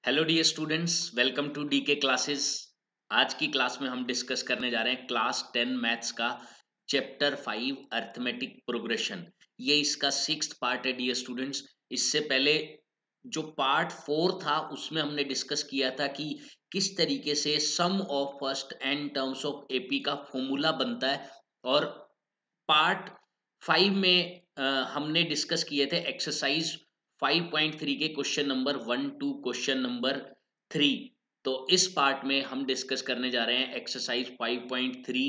Hello dear students, welcome to DK classes. आज की class में हम डिस्कस करने जा रहे हैं क्लास 10 मैथ्स का चैप्टर 5 अर्थमेटिक प्रोग्रेशन। ये इसका 6th पार्ट है डियर स्टूडेंट्स। इससे पहले जो पार्ट 4 था उसमें हमने डिस्कस किया था कि किस तरीके से sum of first n terms of AP का फॉर्मूला बनता है। और पार्ट 5 में हमने डिस्कस किए थे एक्सरसाइज 5.3 के question number 1 to question number 3। तो इस पार्ट में हम डिस्कस करने जा रहे हैं एक्सरसाइज 5.3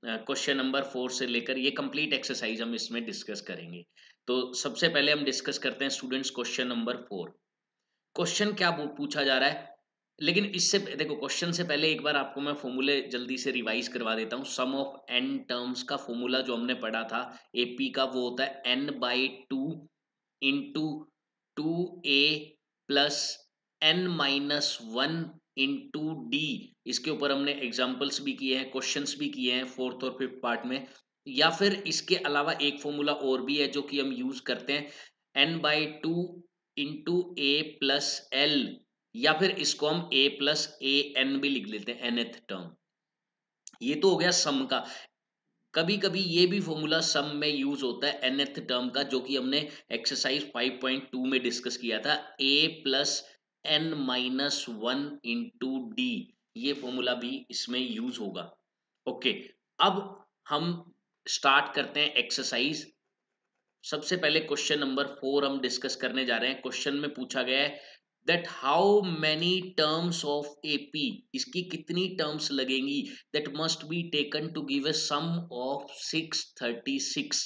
क्वेश्चन नंबर 4 से लेकर ये कंप्लीट एक्सरसाइज हम इसमें डिस्कस करेंगे। तो सबसे पहले हम डिस्कस करते हैं स्टूडेंट्स क्वेश्चन नंबर 4। क्वेश्चन क्या पूछा जा रहा है, लेकिन इससे देखो क्वेश्चन से पहले एक बार आपको मैं फॉर्मूले जल्दी से रिवाइज करवा देता हूँ। सम ऑफ एन टर्म्स का फॉर्मूला जो हमने पढ़ा था एपी का, वो होता है n/2 into 2a plus n-1 into D. इसके ऊपर हमने एग्जाम्पल्स भी किए हैं, क्वेश्चंस भी किए हैं 4th और 5th पार्ट में। या फिर इसके अलावा एक फॉर्मूला और भी है जो कि हम यूज करते हैं, n/2 into a plus L, या फिर इसको हम a प्लस ए एन भी लिख लेते हैं, nth टर्म। ये तो हो गया सम का। कभी कभी ये भी फॉर्मूला सम में यूज होता है nth टर्म का, जो कि हमने एक्सरसाइज 5.2 में डिस्कस किया था, a plus n-1 into D. ये फॉर्मूला भी इसमें यूज होगा। ओके, अब हम स्टार्ट करते हैं एक्सरसाइज। सबसे पहले क्वेश्चन नंबर 4 हम डिस्कस करने जा रहे हैं। क्वेश्चन में पूछा गया है that how many terms of AP, इसकी कितनी टर्म्स लगेंगी, that must be taken to give a sum of 636।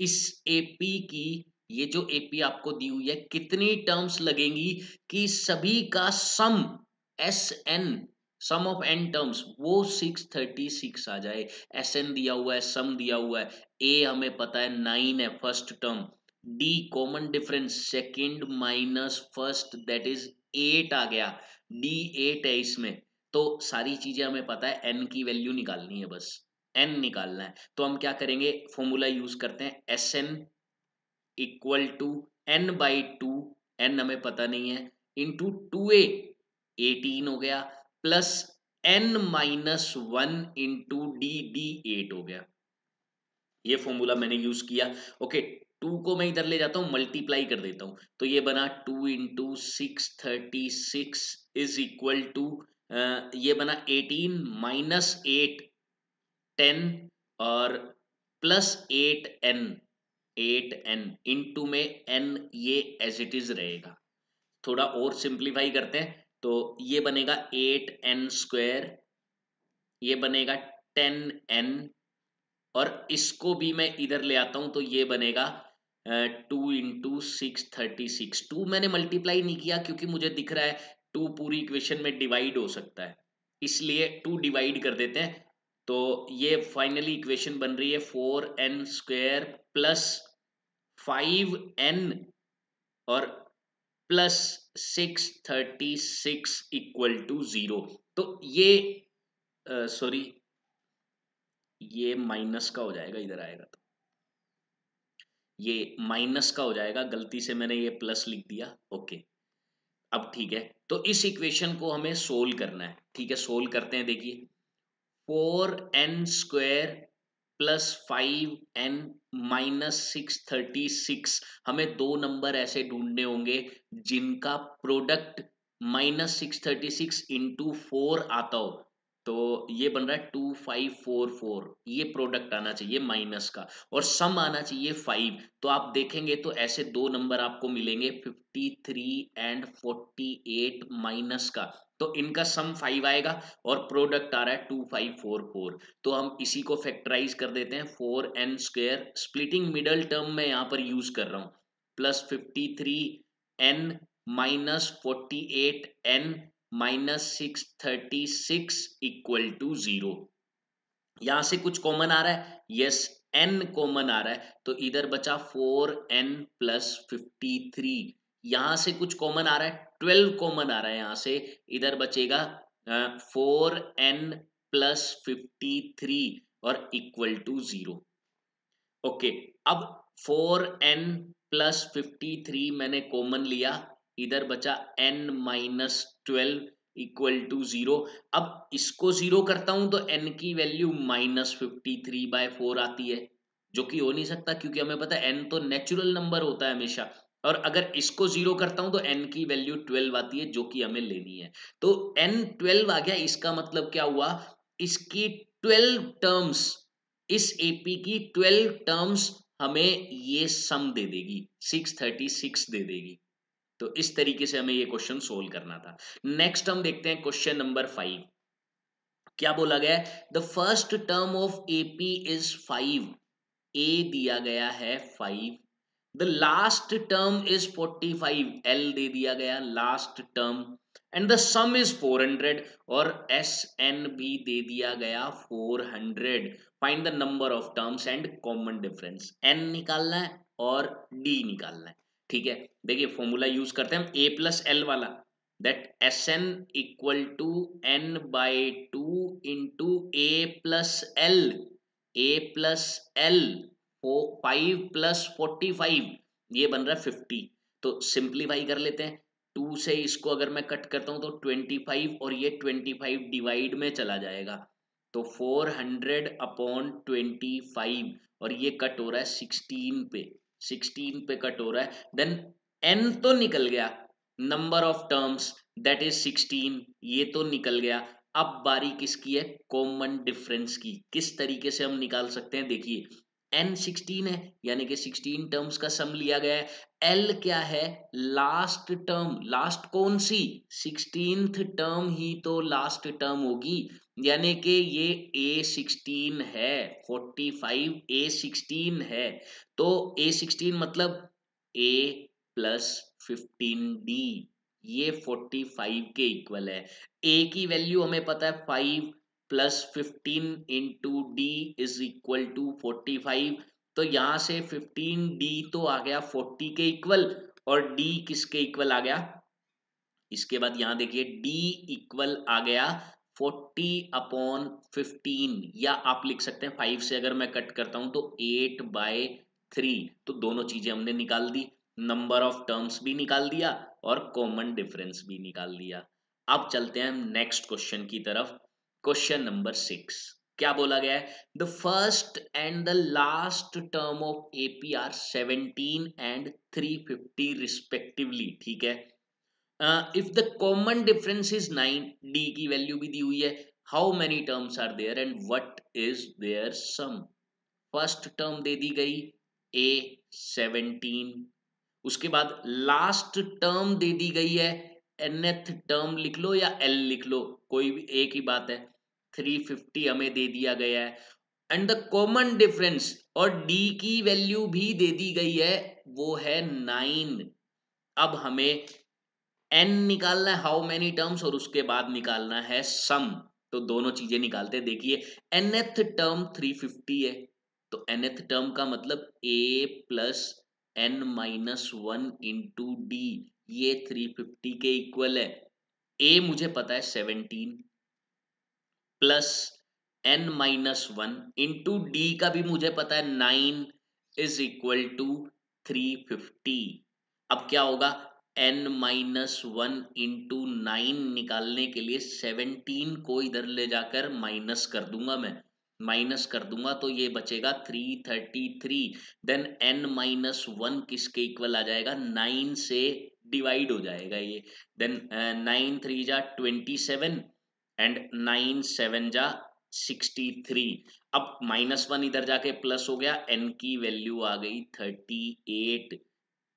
इस एपी की, ये जो एपी आपको दी हुई है, कितनी टर्म्स लगेंगी कि सभी का sum S n, sum of n terms, वो 636 आ जाए। एस एन दिया हुआ है, सम दिया हुआ है, ए हमें पता है 9 है first term, D common difference second minus first that is 8 आ गया, डी 8 है इसमें। तो सारी चीजें हमें पता है, एन की वैल्यू निकालनी है, बस एन निकालना है। तो हम क्या करेंगे, फॉर्मूला यूज करते हैं, S n equal to n/2, n हमें पता नहीं है, इंटू 2a 18 हो गया, plus n-1 into D, D 8 हो गया। ये फॉर्मूला मैंने यूज किया। ओके, 2 को मैं इधर ले जाता हूं, मल्टीप्लाई कर देता हूं, तो ये बना 2 इंटू 636 इज इक्वल टू, ये बना 18 माइनस 8 10, और प्लस 8n, 8n इंटू में n, ये एज इट इज रहेगा। थोड़ा और सिंप्लीफाई करते हैं, तो ये बनेगा 8n², ये बनेगा 10n, और इसको भी मैं इधर ले आता हूं, तो ये बनेगा 2 इंटू 636। 2 मैंने मल्टीप्लाई नहीं किया क्योंकि मुझे दिख रहा है 2 पूरी इक्वेशन में डिवाइड हो सकता है, इसलिए 2 डिवाइड कर देते हैं। तो ये फाइनली इक्वेशन बन रही है 4n² प्लस 5n और प्लस 636 इक्वल टू 0। तो ये सॉरी, ये माइनस का हो जाएगा, इधर आएगा तो ये माइनस का हो जाएगा, गलती से मैंने ये प्लस लिख दिया। ओके, अब ठीक है। तो इस इक्वेशन को हमें सोल्व करना है, ठीक है, सोल्व करते हैं। देखिए 4n² प्लस 5n माइनस 636, हमें दो नंबर ऐसे ढूंढने होंगे जिनका प्रोडक्ट माइनस 636 इंटू 4 आता हो। तो ये बन रहा है 2544, ये प्रोडक्ट आना चाहिए माइनस का, और सम आना चाहिए 5। तो आप देखेंगे तो ऐसे दो नंबर आपको मिलेंगे 53 एंड 48 माइनस का, तो इनका सम 5 आएगा और प्रोडक्ट आ रहा है 2544। तो हम इसी को फैक्टराइज कर देते हैं, 4n², स्प्लिटिंग मिडल टर्म में यहाँ पर यूज कर रहा हूँ, plus 53n minus 48n minus 636 equal to 0। यहां से कुछ कॉमन आ रहा है, यस, n कॉमन आ रहा है, तो इधर बचा 4n प्लस 53। यहां से कुछ कॉमन आ रहा है, 12 कॉमन आ रहा है यहां से, इधर बचेगा 4n प्लस 53 और इक्वल टू 0। ओके, अब 4n प्लस 53 मैंने कॉमन लिया, इधर बचा n माइनस 12 इक्वल टू 0। अब इसको 0 करता हूं तो n की वैल्यू -53/4 आती है, जो कि हो नहीं सकता क्योंकि हमें पता है n तो नेचुरल नंबर होता है हमेशा। और अगर इसको 0 करता हूं तो n की वैल्यू 12 आती है, जो कि हमें लेनी है। तो n 12 आ गया, इसका मतलब क्या हुआ, इसकी 12 टर्म्स, इस एपी की 12 टर्म्स हमें ये सम दे देगी, 636 दे देगी। तो इस तरीके से हमें ये क्वेश्चन सोल्व करना था। नेक्स्ट हम देखते हैं क्वेश्चन नंबर 5। क्या बोला गया है, the first term of AP is 5। A दिया गया है 5, the last term is 45, l दे दिया गया last term, and the sum is 400 और एस एन भी दे दिया गया 400। Find the number of terms and common difference. N निकालना है और डी निकालना है। ठीक है, देखिए फॉर्मूला यूज करते हैं हम ए प्लस एल वाला, that S n equal to n by 2 into a plus l. A plus l 5 plus 45, ये बन रहा है 50। तो सिंप्लीफाई कर लेते हैं, 2 से इसको अगर मैं कट करता हूं तो 25 और ये 25 डिवाइड में चला जाएगा, तो 400 अपॉन 25 और ये कट हो रहा है 16 पे, 16 पे कट हो रहा है। देन n तो निकल गया, number of terms that is 16, ये तो निकल गया। अब बारी किसकी है, कॉमन डिफरेंस की। किस तरीके से हम निकाल सकते हैं, देखिए n 16 है यानी कि 16 टर्म्स का सम लिया गया है। l क्या है, लास्ट टर्म, लास्ट कौन सी, 16th टर्म ही तो लास्ट टर्म होगी, यानी कि ये a16 है, 45 a16 है। तो a16 मतलब a प्लस 15d, ये 45 के इक्वल है। a की वैल्यू हमें पता है 5 plus 15 into d is equal to 45। तो यहां से 15d तो आ गया 40 के इक्वल, और d किसके इक्वल आ गया, इसके बाद यहां देखिए d इक्वल आ गया 40 अपॉन 15, या आप लिख सकते हैं 5 से अगर मैं कट करता हूं तो 8/3। तो दोनों चीजें हमने निकाल दी, नंबर ऑफ टर्म्स भी निकाल दिया और कॉमन डिफरेंस भी निकाल दिया। अब चलते हैं नेक्स्ट क्वेश्चन की तरफ। क्वेश्चन नंबर 6, क्या बोला गया है, the first and the last term of AP are 17 and 350 respectively. ठीक है, if the common difference is 9, d की वैल्यू भी दी हुई है, how many terms are there and what is their sum. First term दे दी गई a 17, उसके बाद लास्ट टर्म दे दी गई है, nth टर्म लिख लो या l लिख लो, कोई भी एक ही बात है, 350 हमें दे दिया गया है, एंड द कॉमन डिफरेंस और d की वैल्यू भी दे दी गई है, वो है 9। अब हमें n निकालना है, हाउ मेनी टर्म्स, और उसके बाद निकालना है सम। तो दोनों चीजें निकालते हैं, देखिए nth टर्म 350 है, तो nth टर्म का मतलब a plus n minus 1 into D, ये 350 के इक्वल है। a मुझे पता है 17 plus n minus 1 into D का भी मुझे पता है 9 इज इक्वल टू 350। अब क्या होगा, n माइनस 1 इंटू 9 निकालने के लिए 17 को इधर ले जाकर माइनस कर दूंगा, मैं माइनस कर दूंगा तो ये बचेगा 333। देन n माइनस 1 किसके इक्वल आ जाएगा, 9 से डिवाइड हो जाएगा ये। देन 9 3 जा 27 एंड 9 7 जा 63। अब माइनस 1 इधर जाके प्लस हो गया, n की वैल्यू आ गई 38,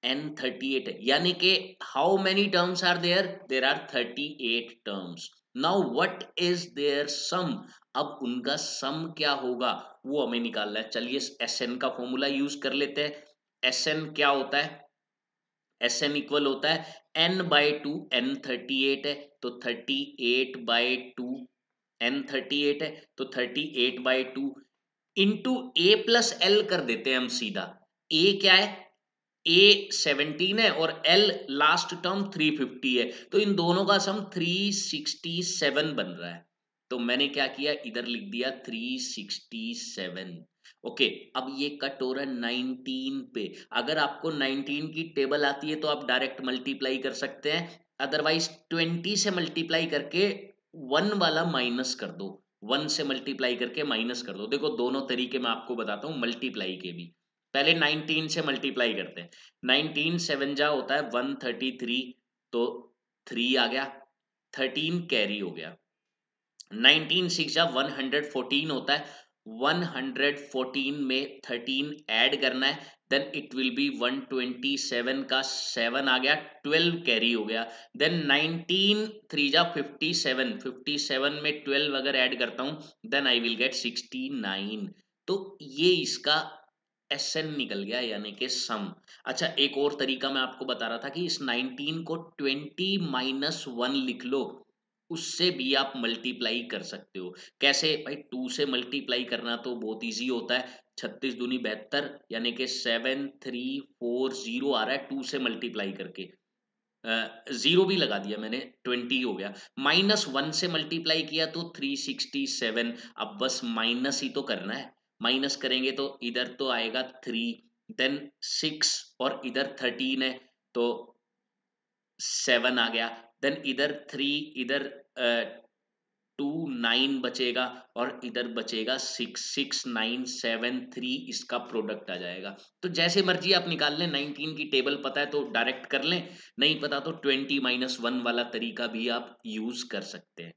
n 38 है, यानी कि how many terms are there, there are 38 terms. Now what is their sum, अब उनका सम क्या होगा वो हमें निकालना है। चलिए एसएन का फॉर्मूला यूज कर लेते हैं। एसएन क्या होता है, एस एन इक्वल होता है n/2, n 38 है तो 38/2, n 38 है तो 38/2 इंटू a प्लस एल कर देते हैं हम सीधा। a क्या है, a 17 है और l लास्ट टर्म 350 है, तो इन दोनों का सम 367 बन रहा है। तो मैंने क्या किया, इधर लिख दिया 367। ओके, अब ये कट हो रहा है 19 पे। अगर आपको 19 की टेबल आती है तो आप डायरेक्ट मल्टीप्लाई कर सकते हैं, अदरवाइज 20 से मल्टीप्लाई करके 1 वाला माइनस कर दो, 1 से मल्टीप्लाई करके माइनस कर दो। देखो दोनों तरीके मैं आपको बताता हूँ मल्टीप्लाई के भी। पहले 19 से मल्टीप्लाई करते हैं। 19 7 जा होता है 133, तो 3 आ गया, 13 कैरी हो गया। 19 6 जा 114 होता है, 114 में 13 ऐड करना है, देन इट विल बी 127 का 7 आ गया, 12 कैरी हो गया। देन 19 3 जा 57, 57 में 12 अगर ऐड करता हूं देन आई विल गेट 69। तो ये इसका एसएन निकल गया, यानी कि सम। अच्छा, एक और तरीका मैं आपको बता रहा था कि इस 19 को 20 - 1 लिख लो, उससे भी आप मल्टीप्लाई कर सकते हो। कैसे भाई? 2 से मल्टीप्लाई करना तो बहुत इजी होता है। 36 दूनी 72, यानी कि 7340 आ रहा है 2 से मल्टीप्लाई करके। जीरो भी लगा दिया मैंने, 20 हो गया। -1 से मल्टीप्लाई किया तो 367। अब बस माइनस ही तो करना है, माइनस करेंगे तो इधर तो आएगा 3, देन 6 और इधर 13 है तो 7 आ गया। देन इधर 3, इधर 2 9 बचेगा और इधर बचेगा 6, 6 9 7 3, इसका प्रोडक्ट आ जाएगा। तो जैसे मर्जी आप निकाल लें, 19 की टेबल पता है तो डायरेक्ट कर लें, नहीं पता तो 20 - 1 वाला तरीका भी आप यूज कर सकते हैं।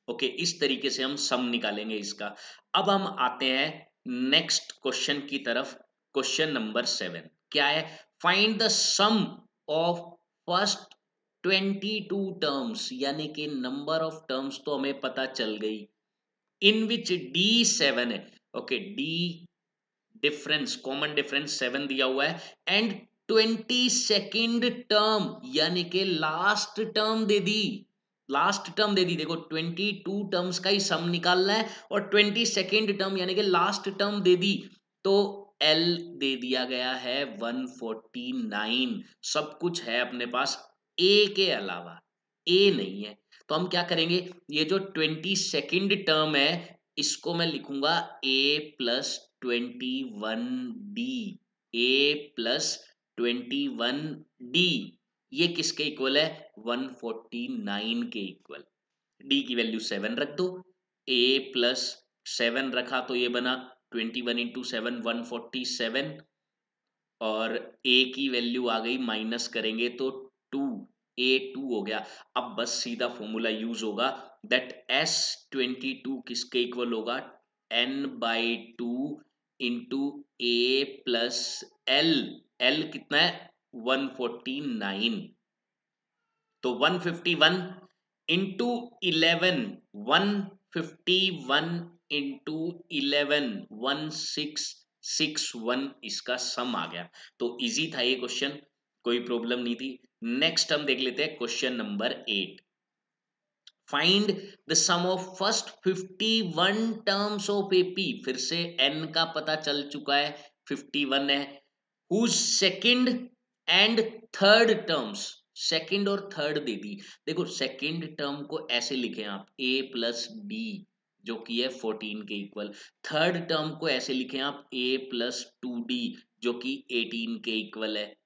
ओके, इस तरीके से हम सम निकालेंगे इसका। अब हम आते हैं नेक्स्ट क्वेश्चन की तरफ। क्वेश्चन नंबर 7 क्या है? Find the sum of first 22 terms, यानी कि नंबर ऑफ टर्म्स तो हमें पता चल गई, इन विच डी 7 है। Okay, D difference, common difference 7 दिया हुआ है, एंड 22nd टर्म यानी कि लास्ट टर्म दे दी, लास्ट टर्म दे दी। देखो 22 टर्म्स का ही सम निकालना है और 22nd टर्म यानी कि लास्ट टर्म दे दी, तो एल दे दिया गया है 149। सब कुछ है अपने पास, ए के अलावा, ए नहीं है। तो हम क्या करेंगे, ये जो 22nd टर्म है इसको मैं लिखूंगा A+21D, A+21D। ये किसके इक्वल है? 149 के इक्वल। डी की वैल्यू 7 रख दो, A+7 रखा तो ये बना 21 × 7 147, और ए की वैल्यू आ गई, माइनस करेंगे तो 2, A2 हो गया। अब बस सीधा फॉर्मूला यूज होगा, दैट S22 किसके इक्वल होगा? n/2 into A+L। L कितना है? 149। तो 151 इंटू 11, 151 इंटू 11 1661 इसका सम आ गया। तो इजी था ये क्वेश्चन, कोई प्रॉब्लम नहीं थी। नेक्स्ट हम देख लेते हैं question number 8। Find the sum of first 51 terms of AP. फिर से n का पता चल चुका है, 51 है। Whose second and third terms, second और थर्ड दे दी। देखो सेकंड टर्म को ऐसे लिखें आप, A+D जो कि है 14 के इक्वल। थर्ड टर्म को ऐसे लिखें आप, A+2D जो कि 18 के इक्वल है।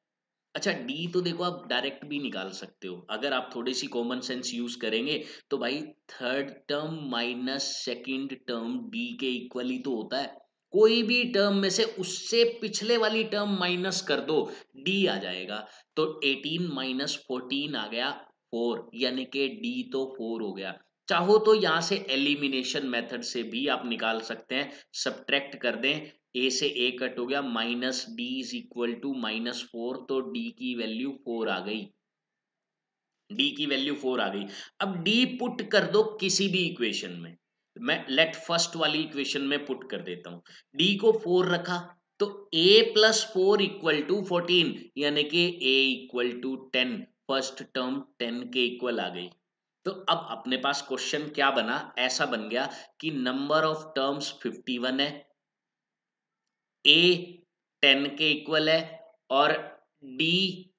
अच्छा, डी तो देखो आप डायरेक्ट भी निकाल सकते हो, अगर आप थोड़ी सी कॉमन सेंस यूज करेंगे तो भाई third term minus second term D के इक्वल ही तो होता है। कोई भी टर्म में से उससे पिछले वाली टर्म माइनस कर दो, डी आ जाएगा। तो 18 - 14 आ गया 4, यानी कि डी तो 4 हो गया। चाहो तो यहां से एलिमिनेशन मेथड से भी आप निकाल सकते हैं, सब्ट्रैक्ट कर दें, ए से ए कट हो गया, -d इज इक्वल टू -4, तो डी की वैल्यू 4 आ गई, डी की वैल्यू 4 आ गई। अब डी पुट कर दो किसी भी इक्वेशन में, मैं लेट फर्स्ट वाली इक्वेशन में पुट कर देता हूं। डी को 4 रखा तो A+4 इक्वल टू 14, यानी कि A equal to 10, first term 10 के इक्वल आ गई। तो अब अपने पास क्वेश्चन क्या बना, ऐसा बन गया कि नंबर ऑफ टर्म्स 51 है, ए 10 के इक्वल है और डी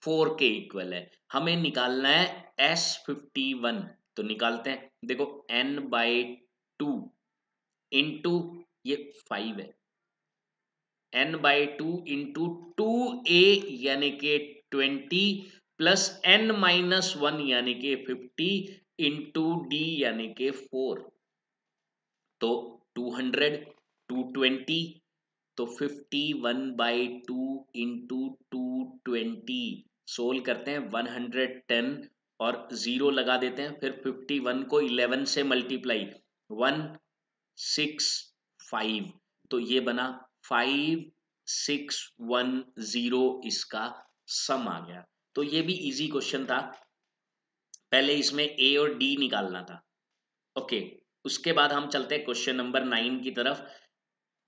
4 के इक्वल है। हमें निकालना है S51, तो निकालते हैं। देखो n/2 इंटू ये 5 है, n/2 इंटू 2a यानी कि 20 प्लस n-1 यानी कि 50 इंटू d यानी कि 4। तो 200, 220, तो 51/2 इंटू 220 सोल्व करते हैं 110 और 0 लगा देते हैं, फिर 51 को 11 से मल्टीप्लाई 165, तो ये बना 5610, इसका सम आ गया। तो ये भी इजी क्वेश्चन था, पहले इसमें ए और डी निकालना था। ओके, उसके बाद हम चलते हैं क्वेश्चन नंबर 9 की तरफ।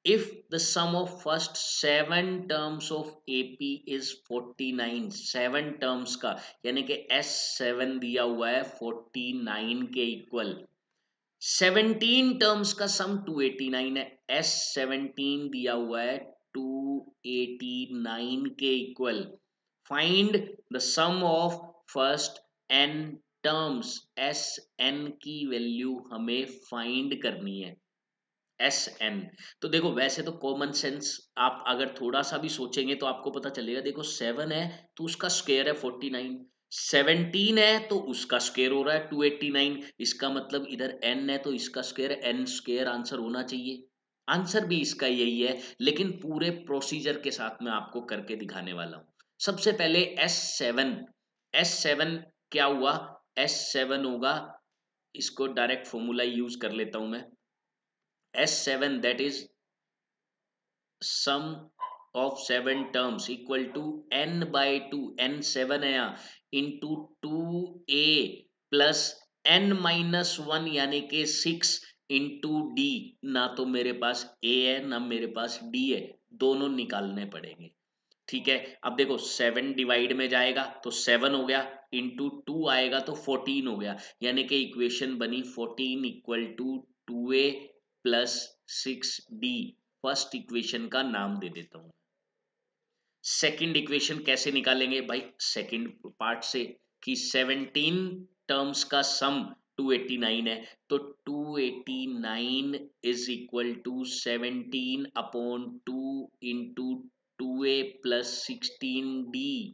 If the sum of first 7 terms of AP is 49, 7 terms का यानी कि S7 दिया हुआ है 49 के इक्वल, 17 टर्म्स का सम 289 है, S17 दिया हुआ है 289 के equal, find the sum of first n terms, Sn की वैल्यू हमें फाइंड करनी है, Sn। तो देखो वैसे तो कॉमन सेंस आप अगर थोड़ा सा भी सोचेंगे तो आपको पता चलेगा, देखो 7 है तो उसका स्क्वायर है 49, 17 है तो उसका स्क्वायर हो रहा है 289, इसका मतलब इधर n है तो इसका स्क्वायर n स्क्वायर आंसर होना चाहिए। आंसर भी इसका यही है, लेकिन पूरे प्रोसीजर के साथ में आपको करके दिखाने वाला हूं। सबसे पहले S7 क्या हुआ, S7 होगा, इसको डायरेक्ट फॉर्मूला यूज कर लेता हूं मैं, S7 that is sum of 7 terms equal to n/2, n 7 है यहाँ, into 2a plus n-1 यानी कि 6 into d, ना तो मेरे पास a है ना मेरे पास d है, दोनों निकालने पड़ेंगे। ठीक है, अब देखो 7 डिवाइड में जाएगा तो 7 हो गया, इंटू 2 आएगा तो 14 हो गया, यानी कि इक्वेशन बनी 14 equal to 2a plus 6d। First equation का नाम दे देता हूं। सेकंड इक्वेशन कैसे निकालेंगे भाई, सेकंड पार्ट से, कि 17 टर्म्स का सम 289 है, तो 289 is equal to 17 upon 2 into 2a plus 16d,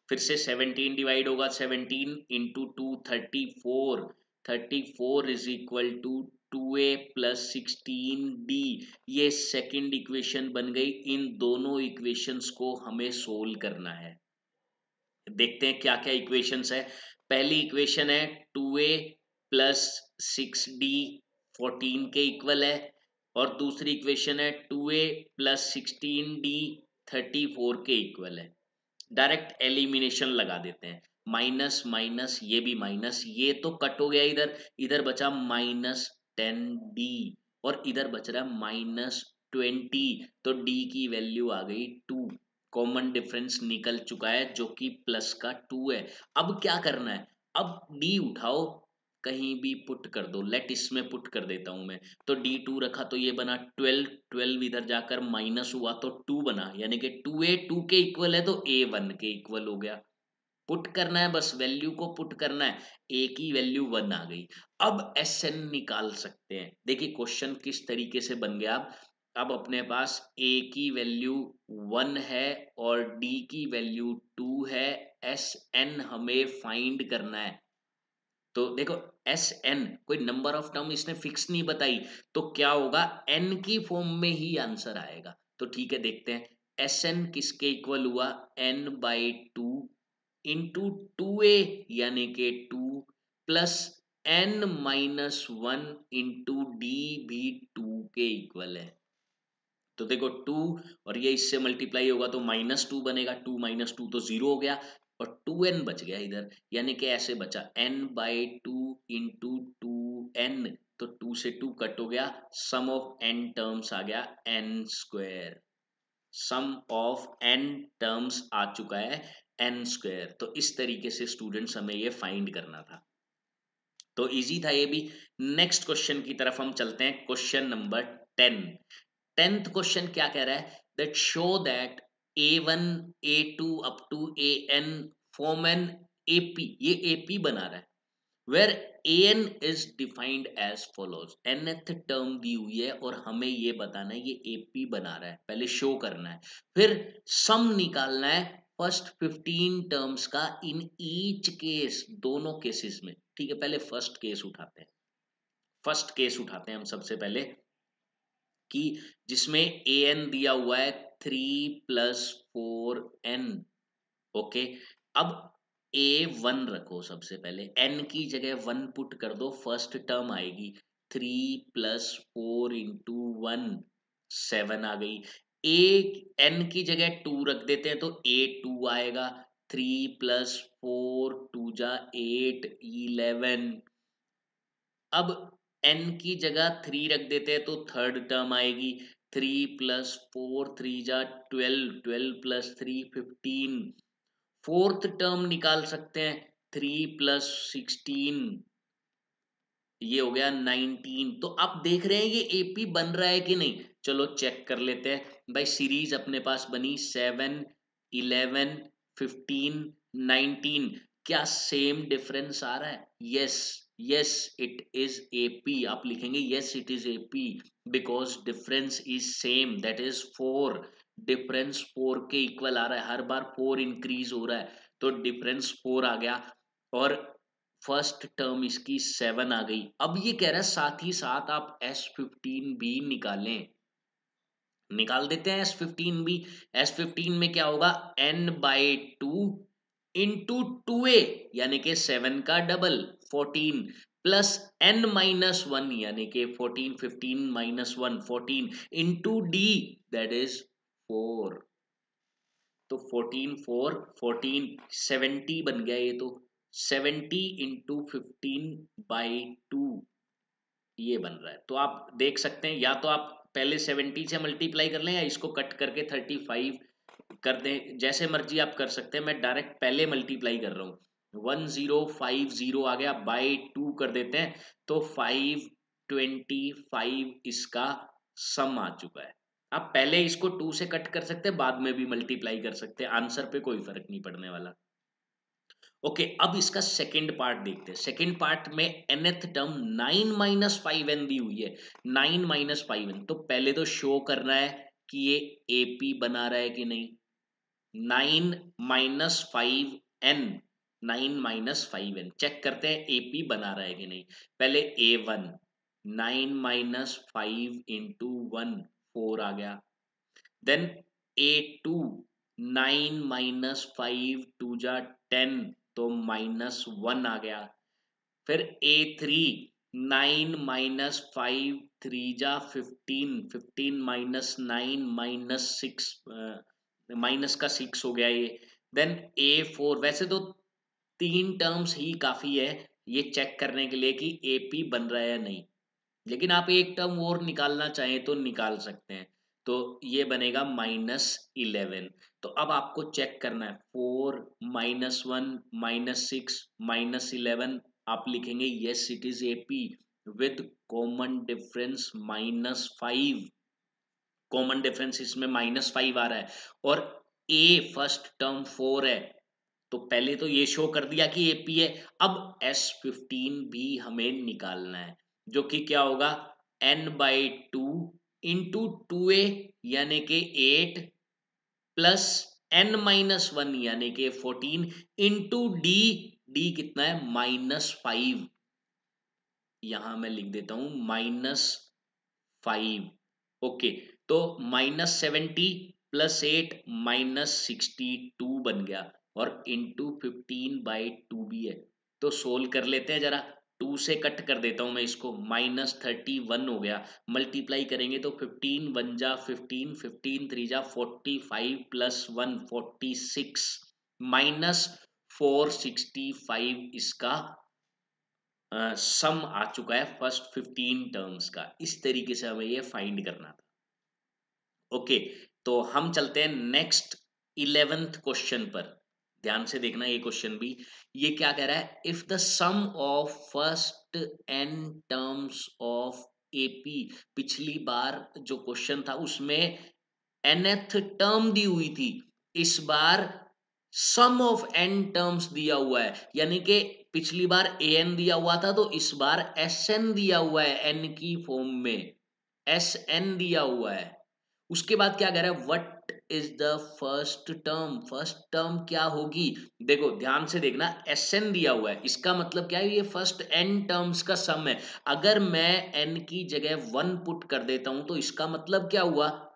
फिर से 17 डिवाइड होगा, 17 into 2 34, 34 is equal to 2a plus 16d। ये सेकंड इक्वेशन बन गई, इन दोनों इक्वेशंस को हमें सोल्व करना है। देखते हैं क्या क्या इक्वेशंस है। पहली इक्वेशन है 2a प्लस 6d 14 के इक्वल है, और दूसरी इक्वेशन है 2a प्लस 16d 34 के इक्वल है। डायरेक्ट एलिमिनेशन लगा देते हैं, माइनस माइनस ये भी माइनस, ये तो कट हो गया, इधर इधर बचा -10d और इधर बच रहा है -20, तो d की वैल्यू आ गई 2, कॉमन डिफरेंस निकल चुका है जो कि प्लस का 2 है। अब क्या करना है, अब d उठाओ, कहीं भी पुट कर दो, लेट इसमें पुट कर देता हूं मैं, तो d2 रखा तो ये बना 12, 12 इधर जाकर माइनस हुआ तो 2 बना, यानी कि 2a 2 के इक्वल है तो a 1 के इक्वल हो गया। पुट करना है, बस वैल्यू को पुट करना है, a की वैल्यू 1 आ गई। अब Sn निकाल सकते हैं, देखिए क्वेश्चन किस तरीके से बन गया। अब अपने पास a की वैल्यू 1 है और d की वैल्यू 2 है, Sn हमें फाइंड करना है। तो देखो Sn कोई नंबर ऑफ टर्म इसने फिक्स नहीं बताई, तो क्या होगा, n की फॉर्म में ही आंसर आएगा। तो ठीक है, देखते हैं Sn किसके इक्वल हुआ, n/2 इंटू 2a यानी कि 2 प्लस n-1 इंटू d भी 2 के इक्वल है। तो देखो 2 और ये इससे मल्टीप्लाई होगा तो -2 बनेगा, 2 - 2 तो 0 हो गया, और 2n बच गया इधर, यानी कि ऐसे बचा n/2 इंटू 2n, तो 2 से 2 कट हो गया, सम ऑफ n टर्म्स आ गया n square, sum of n terms आ चुका है n स्क्वायर। तो इस तरीके से स्टूडेंट्स हमें ये फाइंड करना था, तो इजी था ये भी। नेक्स्ट क्वेश्चन की तरफ हम चलते हैं, क्वेश्चन नंबर 10। 10th क्वेश्चन क्या कह रहा है, that show that a1 a2 up to an form an AP, ये AP बना रहा है, where an is defined as follows। nth term दी हुई है और हमें ये बताना है, ये AP बना रहा है, पहले शो करना है, फिर सम निकालना है फर्स्ट 15 टर्म्स का इन ईच केस, दोनों केसेस में। ठीक है, पहले फर्स्ट केस उठाते हैं। फर्स्ट केस उठाते हैं हम सबसे पहले, कि जिसमें an दिया हुआ है 3+4n। ओके, अब A1 रखो सबसे पहले, n की जगह 1 पुट कर दो, फर्स्ट टर्म आएगी 3+4 × 1, 7 आ गई। n की जगह 2 रख देते हैं तो A2 आएगा, 3+4 2 जा 8, 11। अब n की जगह 3 रख देते हैं तो थर्ड टर्म आएगी, 3+4 3 जा 12, 12+3 15। फोर्थ टर्म निकाल सकते हैं, 3+16, ये हो गया 19। तो आप देख रहे हैं ये एपी बन रहा है कि नहीं। चलो चेक कर लेते हैं भाई। सीरीज अपने पास बनी 7, 11, 15, 19। क्या सेम डिफरेंस आ रहा है? Yes, yes it is AP. आप लिखेंगे yes it is AP because difference is same, that is 4। Difference 4 के इक्वल आ रहा है, हर बार 4 इंक्रीज हो रहा है, तो डिफरेंस 4 आ गया। और फर्स्ट टर्म इसकी 7 आ गई। अब ये कह रहा है साथ ही साथ आप S15 भी निकालें। निकाल देते हैं S15 भी। S15 में क्या होगा, n/2 इंटू 2a यानी कि 7 का डबल 14 प्लस n-1 यानी कि 14, 15 -1 14 इंटू d दैट इज 4। तो 14 4 14 70 बन गया ये तो। 70 इंटू 15/2 ये बन रहा है। तो आप देख सकते हैं, या तो आप पहले 70 से मल्टीप्लाई कर लें या इसको कट करके 35 कर दें, जैसे मर्जी आप कर सकते हैं। मैं डायरेक्ट पहले मल्टीप्लाई कर रहा हूँ। 1050 आ गया, बाई 2 कर देते हैं तो 525 इसका सम आ चुका है। आप पहले इसको 2 से कट कर सकते हैं, बाद में भी मल्टीप्लाई कर सकते हैं, आंसर पे कोई फर्क नहीं पड़ने वाला। ओके, अब इसका सेकंड पार्ट देखते हैं। सेकंड पार्ट में nth टर्म 9-5n दी हुई है। 9-5n, तो पहले तो शो करना है कि ये AP बना रहा है कि नहीं। 9-5n, 9-5n चेक करते हैं AP बना रहा है कि नहीं। पहले A1 9-5 इंटू 1 4 आ गया। देन A2 9-5 2 जा 10 तो -1 आ गया। फिर A3 9-5 3 जा 15 15 -9 -6 माइनस का 6 हो गया ये। देन A4, वैसे तो 3 टर्म्स ही काफी है ये चेक करने के लिए कि AP बन रहा है या नहीं, लेकिन आप एक टर्म और निकालना चाहें तो निकाल सकते हैं। तो ये बनेगा -11। तो अब आपको चेक करना है 4 -1 -6 -11। आप लिखेंगे yes it is AP with common difference -5। Common difference इसमें -5 आ रहा है और A फर्स्ट टर्म 4 है, तो पहले तो ये शो कर दिया कि AP है। अब S15 भी हमें निकालना है, जो कि क्या होगा, n/2 इंटू 2a यानी कि 8 प्लस n-1 यानी कि 14 इंटू d कितना है -5। यहां मैं लिख देता हूं -5। ओके, तो -70 प्लस 8 -62 बन गया और इंटू 15/2 भी है। तो सोल्व कर लेते हैं जरा। 2 से कट कर देता हूं मैं इसको, -31 हो गया। मल्टीप्लाई करेंगे तो 15 1 जा 15 15 3 जा 45 प्लस 1 46 -465 इसका सम आ चुका है फर्स्ट 15 टर्म्स का। इस तरीके से हमें ये फाइंड करना था। ओके, तो हम चलते हैं नेक्स्ट 11th क्वेश्चन पर। ध्यान से देखना ये क्वेश्चन भी। ये क्या कह रहा है, if the sum of first n terms of AP, पिछली बार जो क्वेश्चन था उसमें nth टर्म दी हुई थी, इस बार सम ऑफ एन टर्म्स दिया हुआ है, यानी कि पिछली बार ए एन दिया हुआ था तो इस बार एस एन दिया हुआ है, एन की फॉर्म में एस एन दिया हुआ है। उसके बाद क्या कह रहा है, what is the first term क्या होगी। देखो ध्यान से देखना, एस एन दिया हुआ है, इसका मतलब क्या है, ये फर्स्ट एन टर्म्स का सम है। अगर मैं एन की जगह 1 पुट कर देता हूं तो इसका मतलब क्या हुआ,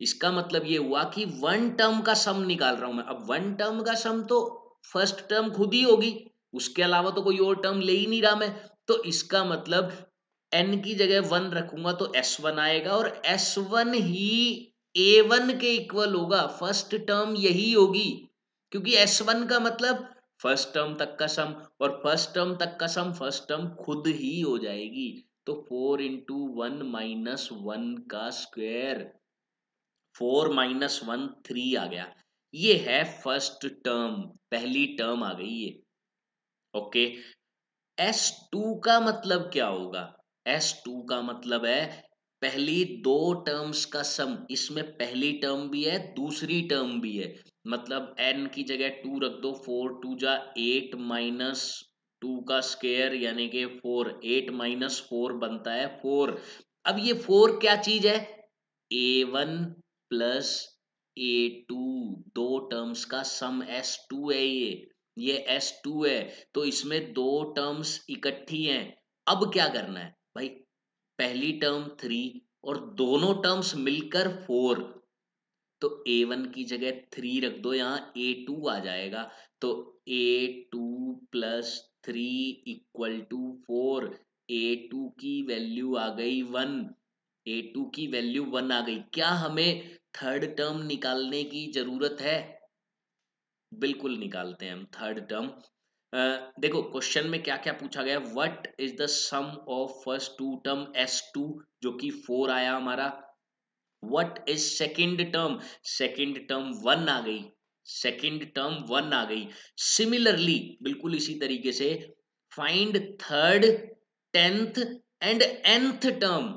इसका मतलब ये हुआ कि वन टर्म का सम निकाल रहा हूं मैं। अब वन टर्म का सम तो फर्स्ट टर्म खुद ही होगी, उसके अलावा तो कोई और टर्म ले ही नहीं रहा मैं। तो इसका मतलब एन की जगह 1 रखूंगा तो S1 आएगा, और S1 ही A1 के इक्वल होगा, फर्स्ट टर्म यही होगी, क्योंकि S1 का मतलब फर्स्ट टर्म तक का सम, और फर्स्ट टर्म तक का सम फर्स्ट टर्म खुद ही हो जाएगी। तो 4 इंटू 1 माइनस 1 का स्क्वायर, 4 माइनस 1 3 आ गया। ये है फर्स्ट टर्म, पहली टर्म आ गई ये। ओके, S2 का मतलब क्या होगा, S2 का मतलब है पहली दो टर्म्स का सम। इसमें पहली टर्म भी है, दूसरी टर्म भी है, मतलब n की जगह 2 रख दो, 4 2 जा 8 माइनस 2 का स्क्वायर यानी कि 4, 8 माइनस 4 बनता है 4। अब ये 4 क्या चीज है, A1 प्लस A2, दो टर्म्स का सम S2 है ये S2 है। तो इसमें दो टर्म्स इकट्ठी हैं। अब क्या करना है भाई, पहली टर्म 3 और दोनों टर्म्स मिलकर 4, तो A1 की जगह 3 रख दो, यहाँ A2 आ जाएगा। तो A2 plus 3 equal to 4। A2 की वैल्यू आ गई 1, A2 की वैल्यू 1 आ गई। क्या हमें थर्ड टर्म निकालने की जरूरत है, बिल्कुल निकालते हैं हम थर्ड टर्म। देखो क्वेश्चन में क्या क्या पूछा गया, what is the sum of first two term S2 जो कि 4 आया हमारा। What is second term, second term 1 आ गई, सेकंड टर्म 1 आ गई। सिमिलरली बिल्कुल इसी तरीके से find third, tenth and nth term.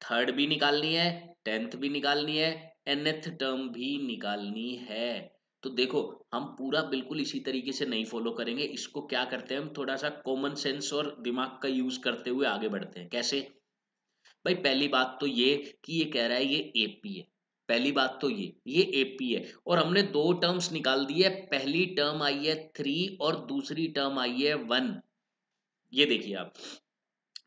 Third भी निकालनी है, टेंथ भी निकालनी है, nth टर्म भी निकालनी है। तो देखो हम पूरा बिल्कुल इसी तरीके से नहीं फॉलो करेंगे, इसको क्या करते हैं हम थोड़ा सा कॉमन सेंस और दिमाग का यूज करते हुए आगे बढ़ते हैं। कैसे भाई, पहली बात तो ये कि ये कह रहा है ये एपी है, पहली बात तो ये एपी है, और हमने दो टर्म्स निकाल दी है, पहली टर्म आई है 3 और दूसरी टर्म आई है 1। ये देखिए आप,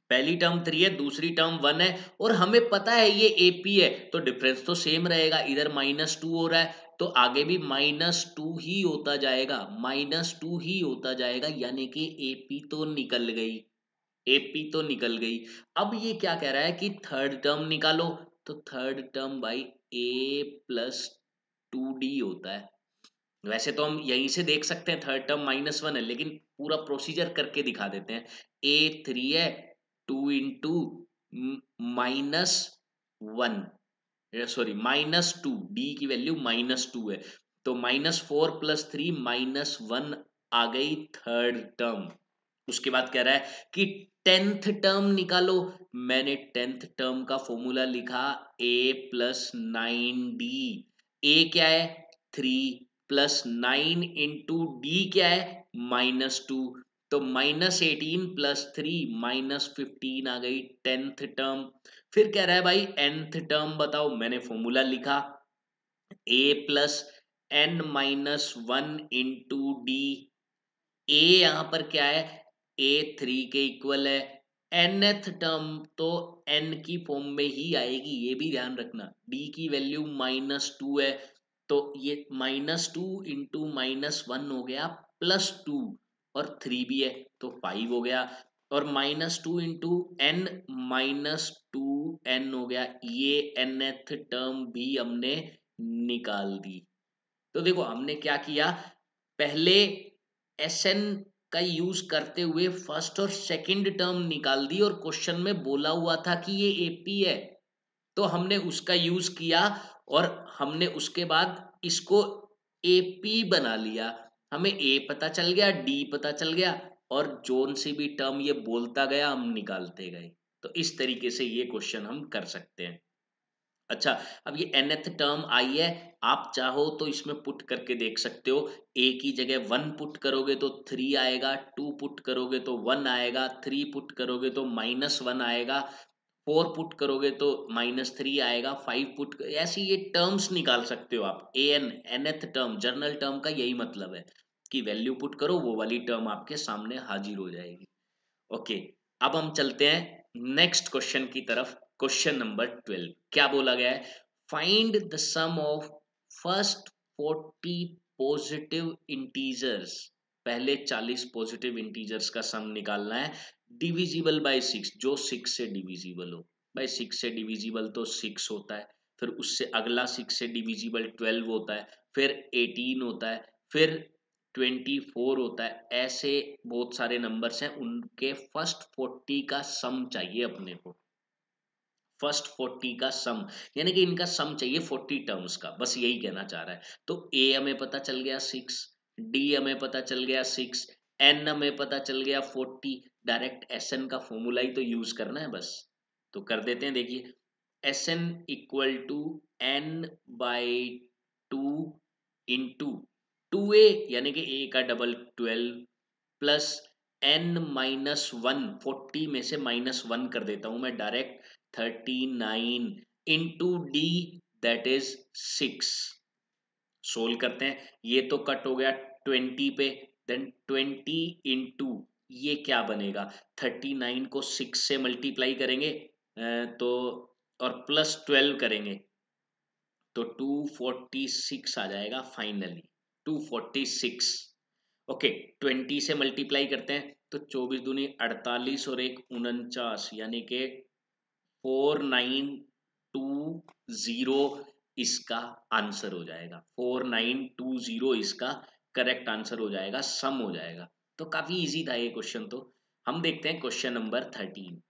पहली टर्म 3 है, दूसरी टर्म 1 है, और हमें पता है ये एपी है, तो डिफरेंस तो सेम रहेगा, इधर -2 हो रहा है तो आगे भी -2 ही होता जाएगा, -2 ही होता जाएगा, यानी कि एपी तो निकल गई, एपी तो निकल गई। अब ये क्या कह रहा है कि थर्ड टर्म निकालो, तो थर्ड टर्म भाई ए प्लस 2d होता है। वैसे तो हम यहीं से देख सकते हैं थर्ड टर्म -1 है, लेकिन पूरा प्रोसीजर करके दिखा देते हैं। A3 है, 2 इंटू -1, सॉरी -2, डी की वैल्यू -2 है, तो -4 प्लस 3 -1 आ गई थर्ड टर्म। उसके बाद कह रहा है कि टेंथ टर्म निकालो। मैंने टेंथ टर्म का फॉर्मूला लिखा A प्लस 9d। ए क्या है 3, प्लस 9 इंटू डी क्या है -2, तो -18 प्लस 3 -15 आ गई टेंथ टर्म। फिर कह रहा है भाई nth टर्म बताओ, मैंने फॉर्मूला लिखा A plus n-1 into d. ए यहां पर क्या है, A3 के इक्वल है, nth टर्म तो n की फॉर्म में ही आएगी, ये भी ध्यान रखना। d की वैल्यू -2 है, तो ये -2 इंटू -1 हो गया +2, और 3 भी है तो 5 हो गया, और -2 इंटू n -2n हो गया, ये nth टर्म भी हमने निकाल दी। तो देखो हमने क्या किया, पहले एसएन का यूज करते हुए फर्स्ट और सेकंड टर्म निकाल दी, और क्वेश्चन में बोला हुआ था कि ये एपी है, तो हमने उसका यूज किया, और हमने उसके बाद इसको एपी बना लिया। हमें ए पता चल गया, डी पता चल गया, और जोन सी भी टर्म ये बोलता गया हम निकालते गए। तो इस तरीके से ये क्वेश्चन हम कर सकते हैं। अच्छा, अब ये nth टर्म आई है, आप चाहो तो इसमें पुट करके देख सकते हो। a की जगह 1 पुट करोगे तो 3 आएगा, 2 पुट करोगे तो 1 आएगा, 3 पुट करोगे तो -1 आएगा, 4 पुट करोगे तो -3 आएगा, 5 पुट, ऐसे ये टर्म्स निकाल सकते हो आप। an nth term, journal term का यही मतलब है कि वैल्यू पुट करो, वो वाली टर्म आपके सामने हाजिर हो जाएगी। ओके, अब हम चलते हैं नेक्स्ट क्वेश्चन की तरफ। क्वेश्चन नंबर 12 क्या बोला गया है? Find the sum of first 40 positive integers. पहले 40 पॉजिटिव इंटीजर्स का सम निकालना है, डिविजिबल बाय 6, जो 6 से डिविजिबल हो। बाय 6 से डिविजिबल तो 6 होता है, फिर उससे अगला 6 से डिविजिबल 12 होता है, फिर 18 होता है, फिर 24 होता है। ऐसे बहुत सारे नंबर्स हैं, उनके फर्स्ट 40 का सम चाहिए अपने को। फर्स्ट 40 का सम, यानी कि इनका सम चाहिए 40 टर्म्स का, बस यही कहना चाह रहा है। तो ए हमें पता चल गया 6, डी हमें पता चल गया 6, एन हमें पता चल गया 40। डायरेक्ट एस एन का फॉर्मूला ही तो यूज करना है बस, तो कर देते हैं। देखिए, S n equal to n by 2 into 2a, यानी कि ए का डबल 12, प्लस एन माइनस 1, 40 में से -1 कर देता हूं मैं direct, 39 into D, that is 6। Solve करते हैं, ये तो कट हो गया 20 पे, देन 20 इंटू, ये क्या बनेगा, 39 को 6 से मल्टीप्लाई करेंगे तो, और प्लस 12 करेंगे तो 246 आ जाएगा फाइनली, 246। ओके, 20 से मल्टीप्लाई करते हैं तो 24 दूनी 48 और एक 49, यानी कि 4920 इसका आंसर हो जाएगा। 4920 इसका करेक्ट आंसर हो जाएगा, सम हो जाएगा। तो काफी इजी था ये क्वेश्चन। तो हम देखते हैं question number 13।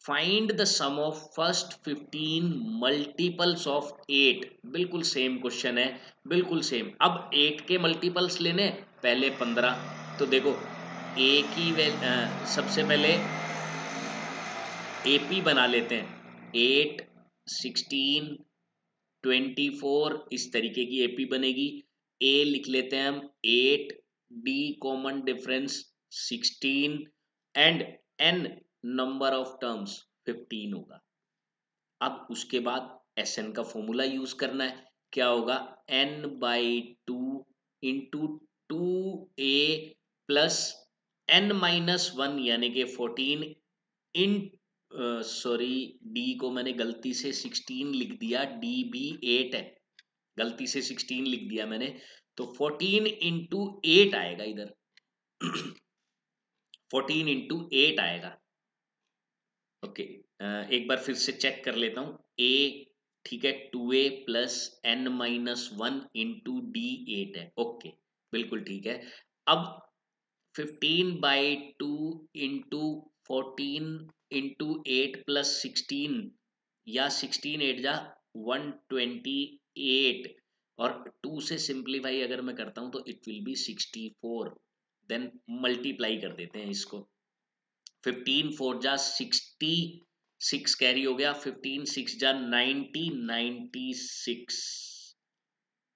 Find the sum of first 15 multiples of 8। बिल्कुल सेम क्वेश्चन है, बिल्कुल सेम। अब 8 के मल्टीपल्स लेने, पहले 15। तो देखो, ए की सबसे पहले एपी बना लेते हैं, 8, 16, 24, इस तरीके की एपी बनेगी। ए लिख लेते हैं हम 8, d common difference 16, and n number of terms 15 होगा। अब उसके बाद एस एन का फॉर्मूला यूज करना है, क्या होगा, n by 2 into 2a plus n minus 1, यानी कि 14 इन, सॉरी, डी को मैंने गलती से 16 लिख दिया, डी भी 8 है, गलती से 16 लिख दिया मैंने, तो 14 इंटू 8 आएगा इधर। 14 इंटू 8 आएगा। ओके, एक बार फिर से चेक कर लेता हूँ। ए, ठीक है, 2a plus n minus 1 into d 8 है। ओके, बिल्कुल ठीक है। अब 15/2 इंटू 14 इंटू 8 प्लस 16, या 16 8 जा 128, और 2 से सिंप्लीफाई अगर मैं करता हूं तो it will be 64। Then multiply कर देते हैं इसको, 15 4 जा 60, 6 कैरी हो गया, 15 6 जा 90, 96,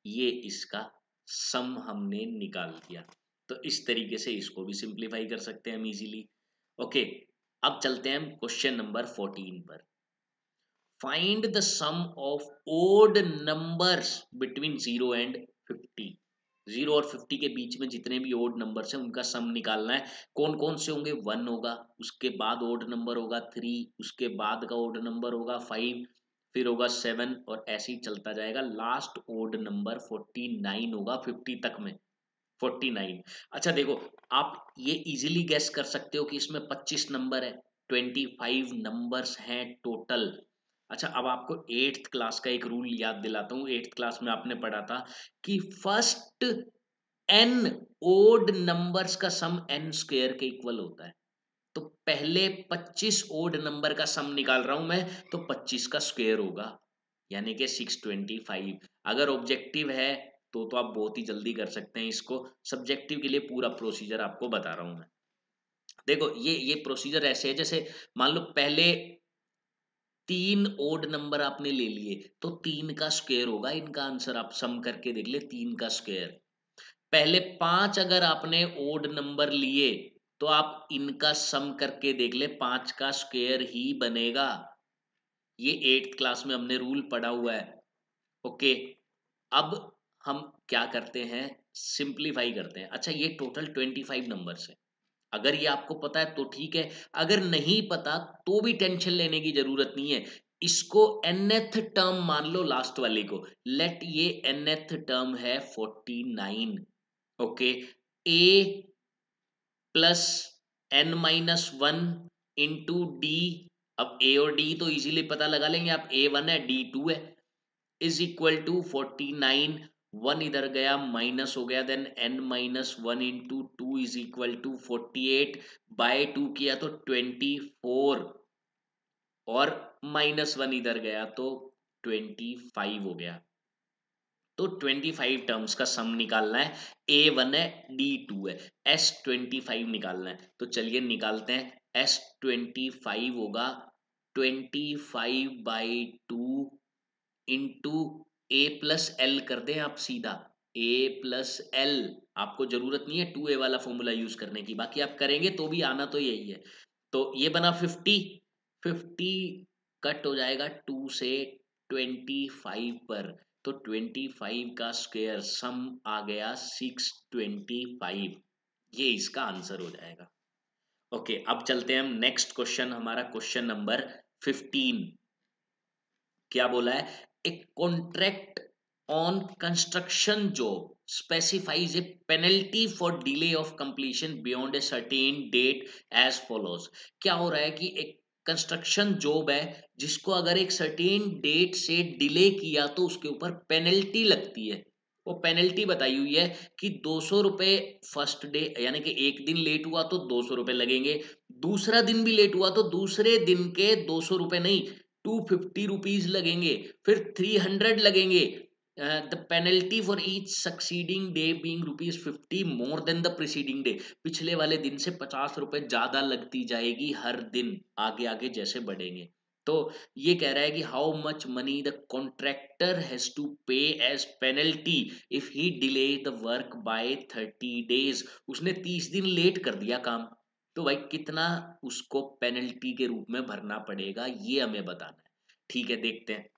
ये इसका सम हमने निकाल दिया। तो इस तरीके से इसको भी सिंप्लीफाई कर सकते हैं हम इजीली। ओके, अब चलते हैं हम क्वेश्चन नंबर 14 पर। Find the sum of odd numbers between 0 and 50। 0 और 50 के बीच में जितने भी ओड नंबर्स हैं उनका सम निकालना है। कौन कौन से होंगे, 1 होगा, उसके बाद ओड नंबर होगा 3, उसके बाद का ओड नंबर होगा 5, फिर होगा 7, और ऐसे ही चलता जाएगा। लास्ट ओड नंबर 49 होगा 50 तक में, 49। अच्छा देखो, आप ये इजीली गेस कर सकते हो कि इसमें 25 नंबर है, 25 नंबर्स हैं टोटल। अच्छा, अब आपको 8th क्लास का एक रूल याद दिलाता हूँ। 8th क्लास में आपने पढ़ा था कि फर्स्ट n ओड नंबर्स का सम n स्क्वायर के इक्वल होता है। तो पहले 25 ओड नंबर का सम निकाल रहा हूं मैं, तो 25 का स्क्वायर होगा, यानी कि 625। अगर ऑब्जेक्टिव है तो आप बहुत ही जल्दी कर सकते हैं इसको। सब्जेक्टिव के लिए पूरा प्रोसीजर आपको बता रहा हूं मैं। देखो, ये प्रोसीजर ऐसे है, जैसे मान लो पहले 3 ओड नंबर आपने ले लिए तो 3 का स्क्वायर होगा इनका आंसर। आप सम करके देख ले 3 का स्क्वायर। पहले 5 अगर आपने ओड नंबर लिए तो आप इनका सम करके देख ले 5 का स्क्वायर ही बनेगा। ये 8th क्लास में हमने रूल पढ़ा हुआ है। ओके, अब हम क्या करते हैं, सिंप्लीफाई करते हैं। अच्छा, ये टोटल 25 नंबर्स है। अगर ये आपको पता है तो ठीक है, अगर नहीं पता तो भी टेंशन लेने की जरूरत नहीं है। इसको nth टर्म मान लो, लास्ट वाले को। लेट ये nth टर्म है 49। Okay, a plus n-1 into D. अब a और d तो इजीली पता लगा लेंगे आप, a1 है d2 है, इज इक्वल टू 49। 1 इधर गया माइनस हो गया, then n-1 into 2 is equal to 48 by 2 किया तो 24 और -1 इधर गया तो 25 हो गया। तो 25 टर्म्स का सम निकालना है। A1 है, D2 है, S25 निकालना है। तो चलिए निकालते हैं। S25 होगा 25/2 इंटू ए प्लस एल कर दें आप सीधा। ए प्लस एल, आपको जरूरत नहीं है 2a वाला फॉर्मूला यूज करने की, बाकी आप करेंगे तो भी आना तो यही है। तो ये बना 50। 50 कट हो जाएगा 2 से 25 पर, तो 25 का स्क्वायर सम आ गया 625। ये इसका आंसर हो जाएगा। ओके, अब चलते हैं हम नेक्स्ट क्वेश्चन, हमारा क्वेश्चन नंबर 15। क्या बोला है, a contract on construction job specifies a penalty for delay of completion beyond a certain date as follows। क्या हो रहा है कि एक कंस्ट्रक्शन जॉब है जिसको अगर एक सर्टेन डेट से डिले किया तो उसके ऊपर पेनल्टी लगती है। वो पेनल्टी बताई हुई है कि 200 रुपए फर्स्ट डे, यानी कि एक दिन लेट हुआ तो 200 रुपए लगेंगे, दूसरा दिन भी लेट हुआ तो दूसरे दिन के 200 रुपए नहीं, 250 रुपीज लगेंगे, फिर 300 लगेंगे। The penalty for each succeeding day being ₹50 more than the preceding day. पिछले वाले दिन से 50 रुपए ज्यादा लगती जाएगी हर दिन, आगे आगे जैसे बढ़ेंगे। तो ये कह रहा है कि how much money the contractor has to pay as penalty if he delay the work by 30 days. उसने 30 दिन लेट कर दिया काम, तो भाई कितना उसको पेनल्टी के रूप में भरना पड़ेगा, ये हमें बताना है। ठीक है, देखते हैं।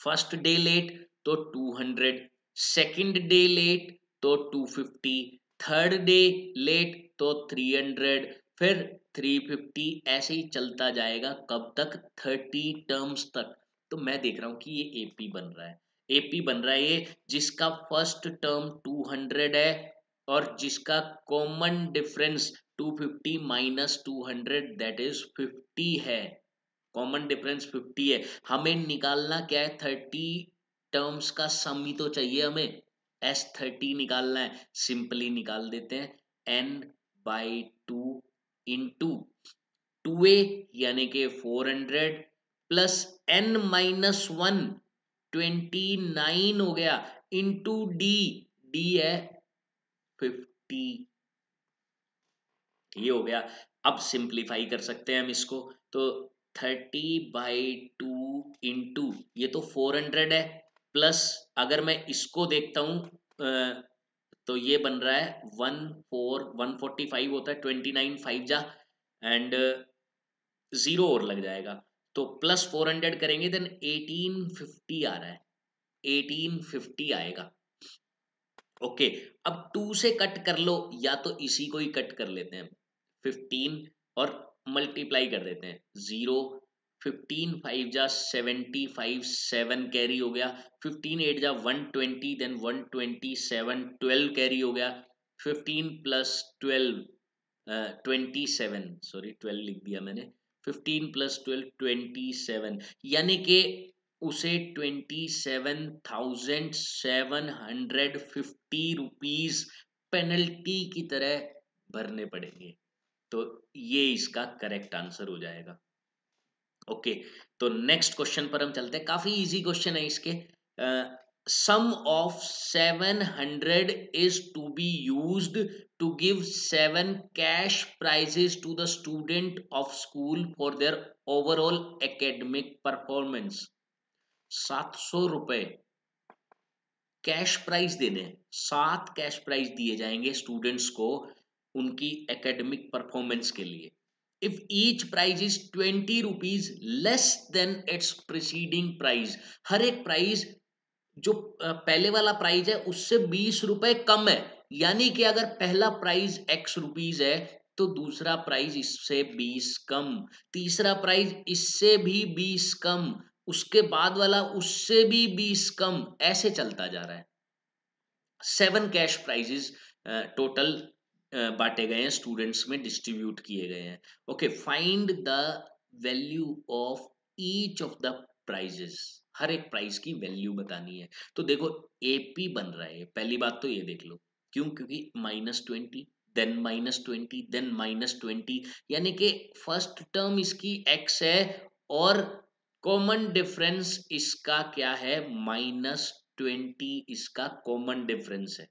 फर्स्ट डे लेट तो 200, सेकंड डे लेट तो 250, थर्ड डे लेट तो 300, फिर 350, ऐसे ही चलता जाएगा कब तक, 30 टर्म्स तक। तो मैं देख रहा हूं कि ये एपी बन रहा है। एपी बन रहा है ये, जिसका फर्स्ट टर्म 200 है और जिसका common difference 250 minus 200 that is 50 है। कॉमन डिफरेंस 50 है। हमें निकालना क्या है, 30 टर्म्स का सम ही तो चाहिए हमें। S30 निकालना है, सिंपली निकाल देते हैं। n/2 इंटू 2a यानी कि 400 प्लस n-1 29 हो गया, इंटू डी, डी है 50। ये हो गया। अब सिंप्लीफाई कर सकते हैं हम इसको, तो 30/2 इंटू ये तो 400 है, प्लस अगर मैं इसको देखता हूं तो ये बन रहा है 145 होता है, 29 5 जा, एंड जीरो और लग जाएगा, तो प्लस 400 करेंगे देन 1850 आ रहा है, 1850 आएगा। ओके, अब 2 से कट कर लो या तो इसी को ही कट कर लेते हैं, 15 और मल्टीप्लाई कर देते हैं, 0, 15 5 जा 75, 7 कैरी हो गया, 15 8 जा 120, देन 127, 12 कैरी हो गया, 15 प्लस 12 27, सॉरी 12 लिख दिया मैंने, 15 प्लस 12 27, यानी कि उसे 27,750 पेनल्टी की तरह भरने पड़ेंगे। तो ये इसका करेक्ट आंसर हो जाएगा। ओके, तो नेक्स्ट क्वेश्चन पर हम चलते हैं। काफी इजी क्वेश्चन है इसके। sum of 700 is to be used to give 7 cash prizes to the student of school for their overall academic performance. 700 रुपए कैश प्राइज देने, 7 कैश प्राइज दिए जाएंगे स्टूडेंट्स को उनकी एकेडमिक परफॉर्मेंस के लिए। If each prize is 20 rupees less than its preceding prize, हर एक प्राइज जो पहले वाला प्राइज है उससे 20 रुपए कम है, यानी कि अगर पहला प्राइज x रुपीज है तो दूसरा प्राइज इससे 20 कम, तीसरा प्राइज इससे भी 20 कम, उसके बाद वाला उससे भी 20 कम, ऐसे चलता जा रहा है। 7 कैश प्राइजेस टोटल बांटे गए हैं, स्टूडेंट्स में डिस्ट्रीब्यूट किए गए हैं। Okay, find the value of each of the prizes, हर एक प्राइज की वैल्यू बतानी है। तो देखो एपी बन रहा है, पहली बात तो ये देख लो, क्यों? क्योंकि -20 देन -20 देन -20, यानी कि फर्स्ट टर्म इसकी x है और कॉमन डिफरेंस इसका क्या है, -20, इसका कॉमन डिफरेंस है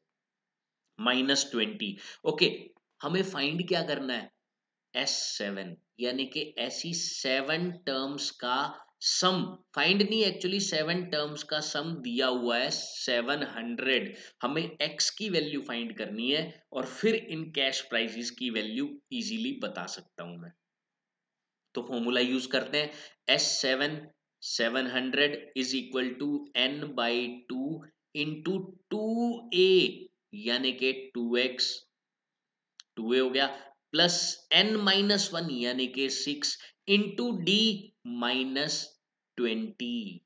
-20। ओके, हमें फाइंड क्या करना है, S7, यानी कि ऐसी 7 टर्म्स का सम फाइंड नहीं, एक्चुअली 7 टर्म्स का सम दिया हुआ है 700, हमें x की वैल्यू फाइंड करनी है और फिर इन कैश प्राइजेस की वैल्यू इजीली बता सकता हूं मैं। तो फॉर्मूला यूज करते हैं, S7 700 is equal to n/2 into 2a, यानी कि 2x, 2a हो गया, प्लस n-1 यानी कि 6 into d -20।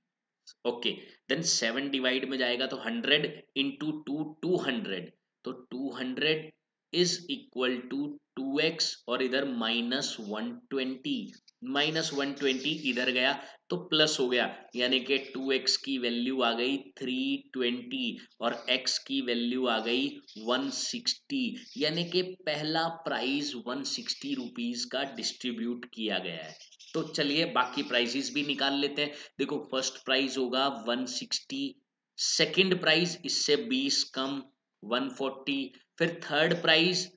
Okay, then 7 divide में जाएगा तो 100 इंटू 2 200, तो 200 इज इक्वल टू 2x और इधर -120 इधर गया तो प्लस हो गया, यानी कि 2x की वैल्यू आ गई 320 और x की वैल्यू आ गई 160, यानी कि पहला प्राइस 160 रुपीज का डिस्ट्रीब्यूट किया गया है। तो चलिए बाकी प्राइसेस भी निकाल लेते हैं। देखो फर्स्ट प्राइस होगा 160, सेकंड प्राइस इससे 20 कम 140, फिर थर्ड प्राइस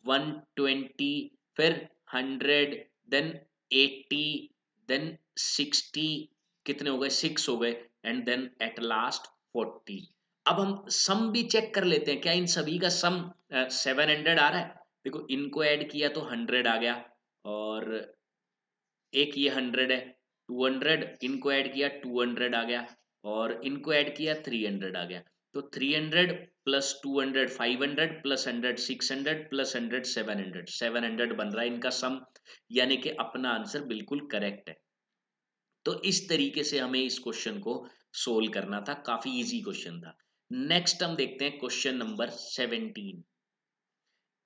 120, फिर 100, देन 80, देन 60, कितने हो गए, 6 हो गए, एंड देन एट लास्ट 40। अब हम सम भी चेक कर लेते हैं, क्या इन सभी का सम 700 आ रहा है? देखो इनको ऐड किया तो 100 आ गया, और एक ये 100 है, 200, इनको ऐड किया 200 आ गया, और इनको ऐड किया 300 आ गया। तो 300 प्लस 200 500 प्लस 100 600 प्लस 100 700, 700 बन रहा है इनका सम, यानी कि अपना आंसर बिल्कुल करेक्ट है। तो इस तरीके से हमें इस क्वेश्चन को सोल्व करना था, काफी इजी क्वेश्चन था। नेक्स्ट हम देखते हैं question number 17।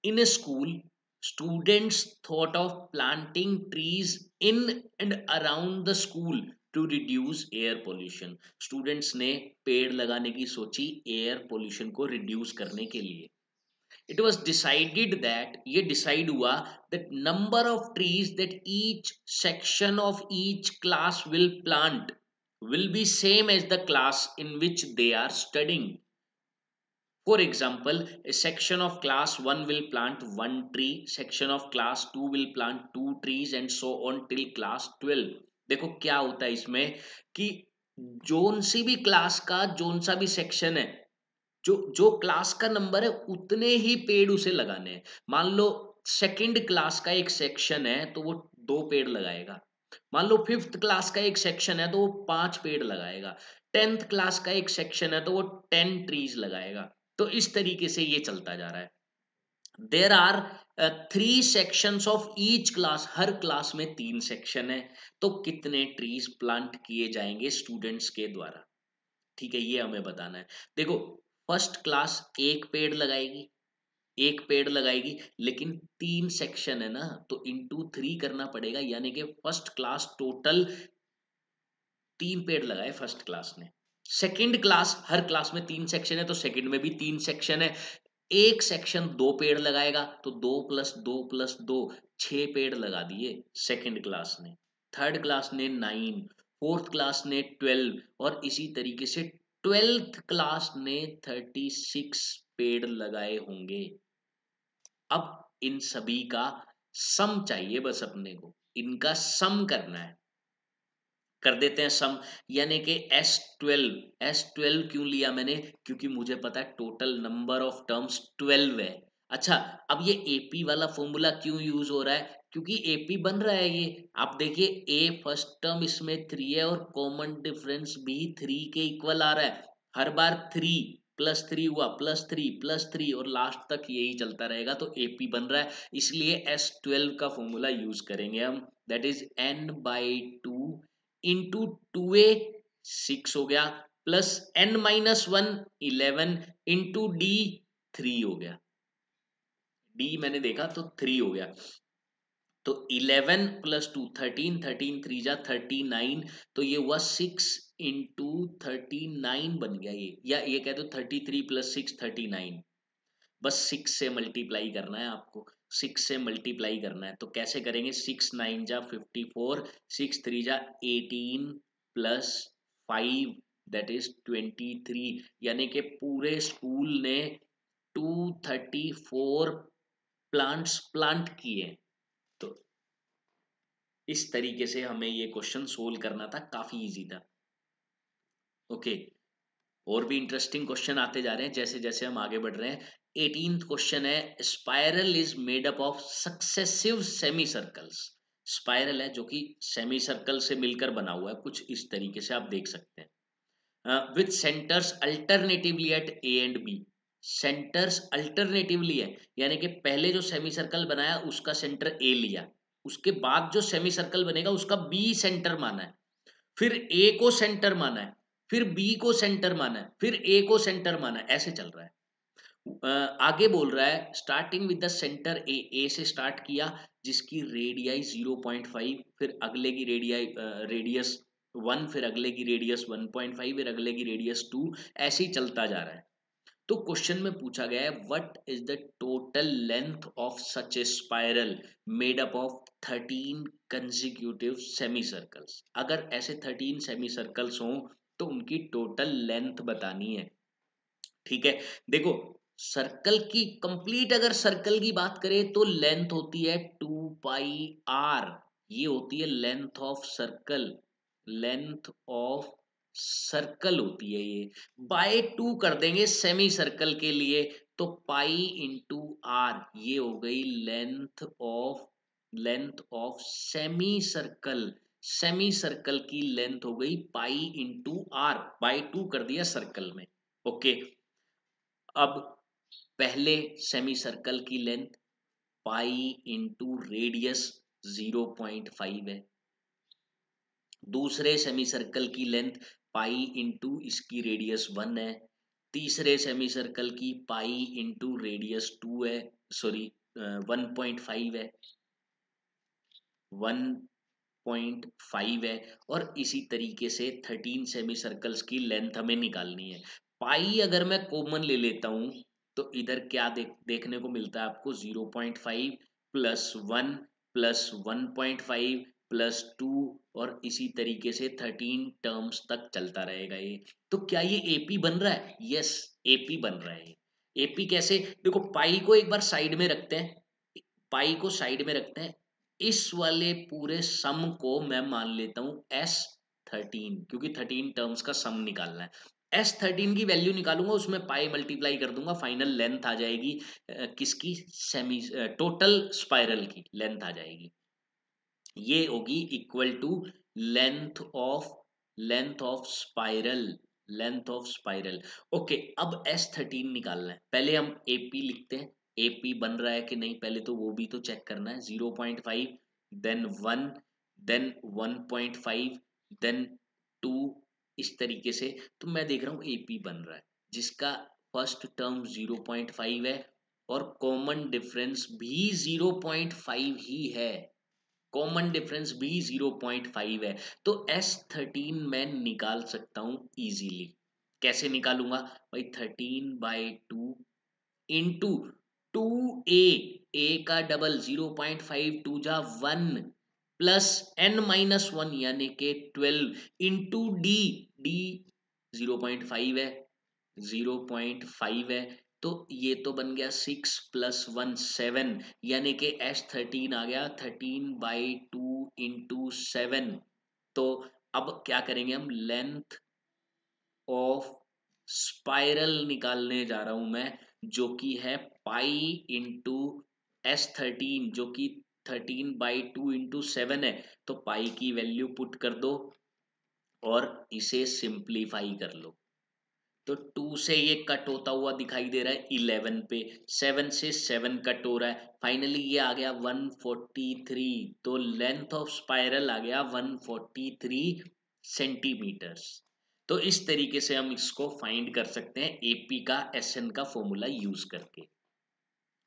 In a school, students thought of planting trees in and around the school to reduce air pollution. Students ने पेड़ लगाने की सोची air pollution को reduce करने के लिए। It was decided that, ये decide हुआ that number of trees that each section of each class will plant will be same as the class in which they are studying. For example, a section of class 1 will plant 1 tree, section of class 2 will plant 2 trees and so on till class 12. देखो क्या होता है इसमें कि zone सी भी class का zone सा भी सेक्शन है, जो जो क्लास का नंबर है उतने ही पेड़ उसे लगाने हैं। मान लो सेकंड क्लास का एक सेक्शन है तो वो 2 पेड़ लगाएगा, मान लो 5th क्लास का एक सेक्शन है तो वो 5 पेड़ लगाएगा, 10th क्लास का एक सेक्शन है तो वो 10 ट्रीज लगाएगा। तो इस तरीके से ये चलता जा रहा है। There are 3 sections of each class, हर क्लास में 3 सेक्शन है, तो कितने ट्रीज प्लांट किए जाएंगे स्टूडेंट्स के द्वारा, ठीक है, ये हमें बताना है। देखो फर्स्ट क्लास एक पेड़ लगाएगी, एक पेड़ लगाएगी, लेकिन 3 सेक्शन है ना, तो इंटू 3 करना पड़ेगा, यानी कि फर्स्ट क्लास टोटल 3 पेड़ लगाए फर्स्ट क्लास ने। सेकंड क्लास, हर क्लास में 3 सेक्शन है तो सेकंड में भी 3 सेक्शन है, एक सेक्शन 2 पेड़ लगाएगा, तो 2 + 2 + 2 6 पेड़ लगा दिए सेकंड क्लास ने, थर्ड क्लास ने 9, फोर्थ क्लास ने 12, और इसी तरीके से ट्वेल्थ क्लास ने 36 पेड़ लगाए होंगे। अब इन सभी का सम चाहिए, बस अपने को इनका सम करना है। कर देते हैं सम, यानी कि S12 क्यों लिया मैंने, क्योंकि मुझे पता है टोटल नंबर ऑफ टर्म्स 12 है। अच्छा, अब ये एपी वाला फॉर्मूला क्यों यूज हो रहा है, क्योंकि एपी बन रहा है ये। आप देखिए ए फर्स्ट टर्म इसमें 3 है और कॉमन डिफरेंस भी 3 के इक्वल आ रहा है। हर बार 3 प्लस 3 हुआ, +3 और लास्ट तक यही चलता रहेगा, तो एपी बन रहा है। इसलिए S12 का फॉर्मूला यूज करेंगे हम, that is n/2 into 2a 6 हो गया, प्लस n-1 11 इंटू d 3 हो गया। d मैंने देखा तो 3 हो गया, तो 11 प्लस 2 13, 13 3 जा 39, तो ये हुआ 6 इंटू 39 बन गया ये, या ये कह दो 33 प्लस 6 39। बस 6 से मल्टीप्लाई करना है आपको, 6 से मल्टीप्लाई करना है। तो कैसे करेंगे, 6 9 जा 54, 6 3 जा 18 प्लस 5 दैट इज 23, यानी कि पूरे स्कूल ने 234 प्लांट्स प्लांट किए। तो इस तरीके से हमें ये क्वेश्चन सोल्व करना था, काफी इजी था। ओके, और भी इंटरेस्टिंग क्वेश्चन आते जा रहे हैं जैसे जैसे हम आगे बढ़ रहे हैं। 18th क्वेश्चन है, spiral is made up of successive semi circles. Spiral है जो कि सेमी सर्कल से मिलकर बना हुआ है, कुछ इस तरीके से आप देख सकते हैं, with centres alternatively at A and B. Centres alternatively है, यानी कि पहले जो सेमी सर्कल बनाया उसका सेंटर ए लिया, उसके बाद जो सेमी सर्कल बनेगा उसका बी सेंटर माना है, फिर ए को सेंटर माना है, फिर बी को सेंटर माना है, फिर ए को सेंटर माना है, ऐसे चल रहा है। आगे बोल रहा है स्टार्टिंग विद द सेंटर ए से स्टार्ट किया जिसकी रेडियाई 0.5, फिर अगले की रेडियस 1, फिर अगले की रेडियस 1.5, फिर अगले की रेडियस 2, ऐसे ही चलता जा रहा है। तो क्वेश्चन में पूछा गया है what is the total length of such A spiral made up of 13 consecutive semi circles. अगर ऐसे 13 सेमी सर्कल्स हों तो उनकी टोटल लेंथ बतानी है। ठीक है, देखो सर्कल की कंप्लीट, अगर सर्कल की बात करें तो लेंथ होती है 2πr, ये होती है length of circle, length of circle होती है ये। बाय 2 कर देंगे सेमी सर्कल के लिए, तो पाई इंटू आर, ये हो गई length of semi circle. Semi circle की लेंथ हो गई पाई इंटू आर, बाय 2 कर दिया सर्कल में। ओके, अब पहले सेमी सर्कल की लेंथ पाई इंटू रेडियस 0.5 है, दूसरे सेमी सर्कल की लेंथ पाई इंटू इसकी रेडियस 1 है, तीसरे सेमी सर्कल की पाई इंटू रेडियस 2 है, सॉरी 1.5 है, 1.5 है, और इसी तरीके से 13 सेमी सर्कल्स की लेंथ हमें निकालनी है। पाई अगर मैं कॉमन ले लेता हूं तो इधर क्या देखने को मिलता है आपको, 0.5 प्लस 1 प्लस 1.5 प्लस 2, और इसी तरीके से 13 टर्म्स तक चलता रहेगा ये। तो क्या ये एपी बन रहा है? यस, एपी बन रहा है। एपी कैसे, देखो पाई को एक बार साइड में रखते हैं, पाई को साइड में रखते हैं, इस वाले पूरे सम को मैं मान लेता हूं S13, क्योंकि 13 टर्म्स का सम निकालना है। S13 की वैल्यू निकालूंगा, उसमें पाई मल्टीप्लाई कर दूंगा, फाइनल लेंथ आ जाएगी किसकी, सेमी टोटल स्पाइरल की लेंथ आ जाएगी, ये होगी equal to length of spiral, length of spiral. Okay, अब S13 निकालना है, पहले हम एपी लिखते हैं, एपी बन रहा है कि नहीं पहले तो वो भी तो चेक करना है। 0.5 देन 1 देन 1.5 देन 2, इस तरीके से। तो मैं देख रहा हूँ एपी बन रहा है जिसका फर्स्ट टर्म 0.5 है और कॉमन डिफरेंस भी 0.5 ही है, कॉमन डिफरेंस भी 0.5 है। तो S13 मैं निकाल सकता हूं इजीली। कैसे निकालूंगा भाई, 13/2 इंटू 2a, ए का डबल 0.5 2 जा 1 प्लस n-1 यानी के 12 इंटू डी, डी 0.5 है, 0.5 है, तो ये तो बन गया 6 + 1 7, यानी कि S13 आ गया 13/2 इंटू 7। तो अब क्या करेंगे हम, लेंथ ऑफ स्पाइरल निकालने जा रहा हूं मैं, जो कि है पाई इंटू S13, जो कि 13/2 इंटू 7 है। तो पाई की वैल्यू पुट कर दो और इसे सिंप्लीफाई कर लो। तो 2 से ये कट होता हुआ दिखाई दे रहा है 11 पे, 7 से 7 कट हो रहा है, फाइनली ये आ गया 143। तो लेंथ ऑफ स्पाइरल आ गया 143 सेंटीमीटर्स। तो इस तरीके से हम इसको फाइंड कर सकते हैं एपी का एसएन का फॉर्मूला यूज करके।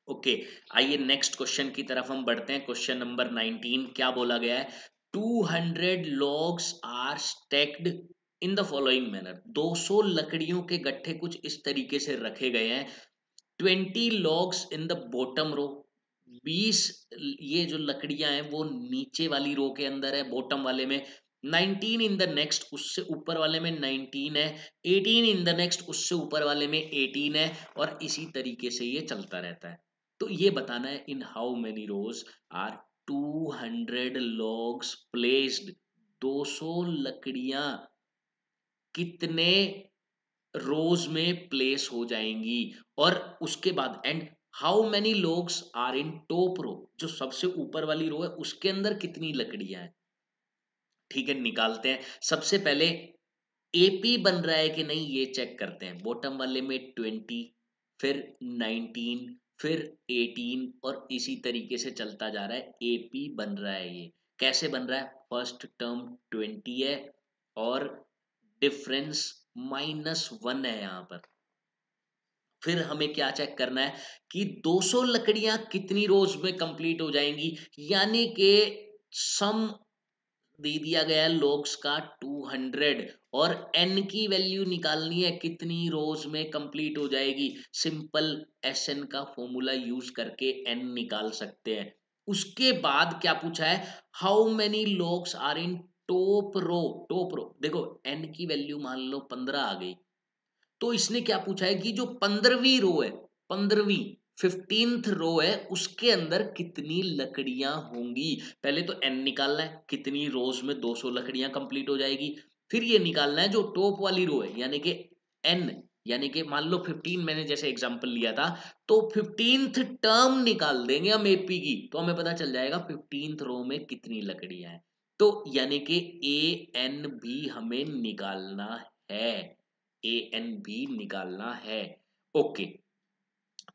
ओके, आइए नेक्स्ट क्वेश्चन की तरफ हम बढ़ते हैं। क्वेश्चन नंबर 19 क्या बोला गया है, 200 logs are stacked in the following manner. 200 लकड़ियों के गट्ठे कुछ इस तरीके से रखे गए हैं। 20 logs in the bottom row, 20 ये जो लकड़ियां हैं वो नीचे वाली रो के अंदर है, बॉटम वाले में। 19 इन द नेक्स्ट, उससे ऊपर वाले में 19 है। 18 इन द नेक्स्ट, उससे ऊपर वाले में 18 है, और इसी तरीके से ये चलता रहता है। तो ये बताना है in how many rows are 200 logs placed, 200 लकड़ियां कितने रोज में प्लेस हो जाएंगी। और उसके बाद and how many logs are in top row, जो सबसे ऊपर वाली रो है उसके अंदर कितनी लकड़ियां हैं। ठीक है, निकालते हैं। सबसे पहले एपी बन रहा है कि नहीं ये चेक करते हैं। बॉटम वाले में 20, फिर 19, फिर 18, और इसी तरीके से चलता जा रहा है। एपी बन रहा है। ये कैसे बन रहा है, फर्स्ट टर्म 20 है और डिफरेंस -1 है यहाँ पर। फिर हमें क्या चेक करना है कि 200 लकड़ियां कितनी रोज में कंप्लीट हो जाएंगी, यानी कि सम दे दिया गया लोग्स का 200, और n की वैल्यू निकालनी है कितनी रोज में कंप्लीट हो जाएगी। सिंपल एसएन का फॉर्मूला यूज करके n निकाल सकते हैं। उसके बाद क्या पूछा है, how many logs are in top row. Top row देखो, n की वैल्यू मान लो 15 आ गई, तो इसने क्या पूछा है कि जो 15वीं रो है, 15वीं 15th रो है, उसके अंदर कितनी लकड़ियां होंगी। पहले तो n निकालना है, कितनी रोज में 200 लकड़ियां कंप्लीट हो जाएगी। फिर ये निकालना है जो टॉप वाली रो है, यानी कि n, यानी कि मान लो 15 मैंने जैसे एग्जांपल लिया था, तो 15th टर्म निकाल देंगे हम एपी की, तो हमें पता चल जाएगा 15th रो में कितनी लकड़ियां हैं। तो यानी कि ए एन भी हमें निकालना है, ए एन भी निकालना है। ओके,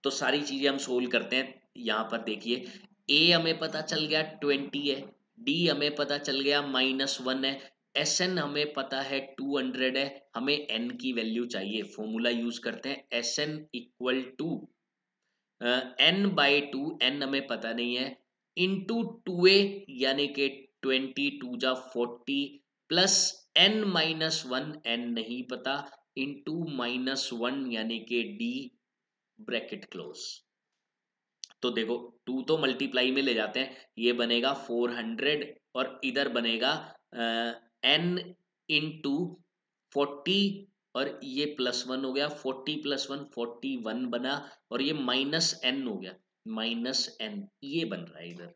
तो सारी चीजें हम सोल्व करते हैं। यहां पर देखिए, ए हमें पता चल गया 20 है, डी हमें पता चल गया -1 है, एस एन हमें पता है 200 है, हमें एन की वैल्यू चाहिए। फॉर्मूला यूज करते हैं, S n equal to n/2, n हमें पता नहीं है, इंटू 2a, यानी कि 20×2 = 40, प्लस n-1, n नहीं पता, इंटू -1 यानी कि d, ब्रैकेट क्लोज। तो देखो 2 तो मल्टीप्लाई में ले जाते हैं, ये बनेगा 400, और इधर बनेगा n इंटू 40, और ये +1 हो गया, 40 + 1 41 बना, और ये -n हो गया, -n ये बन रहा है इधर।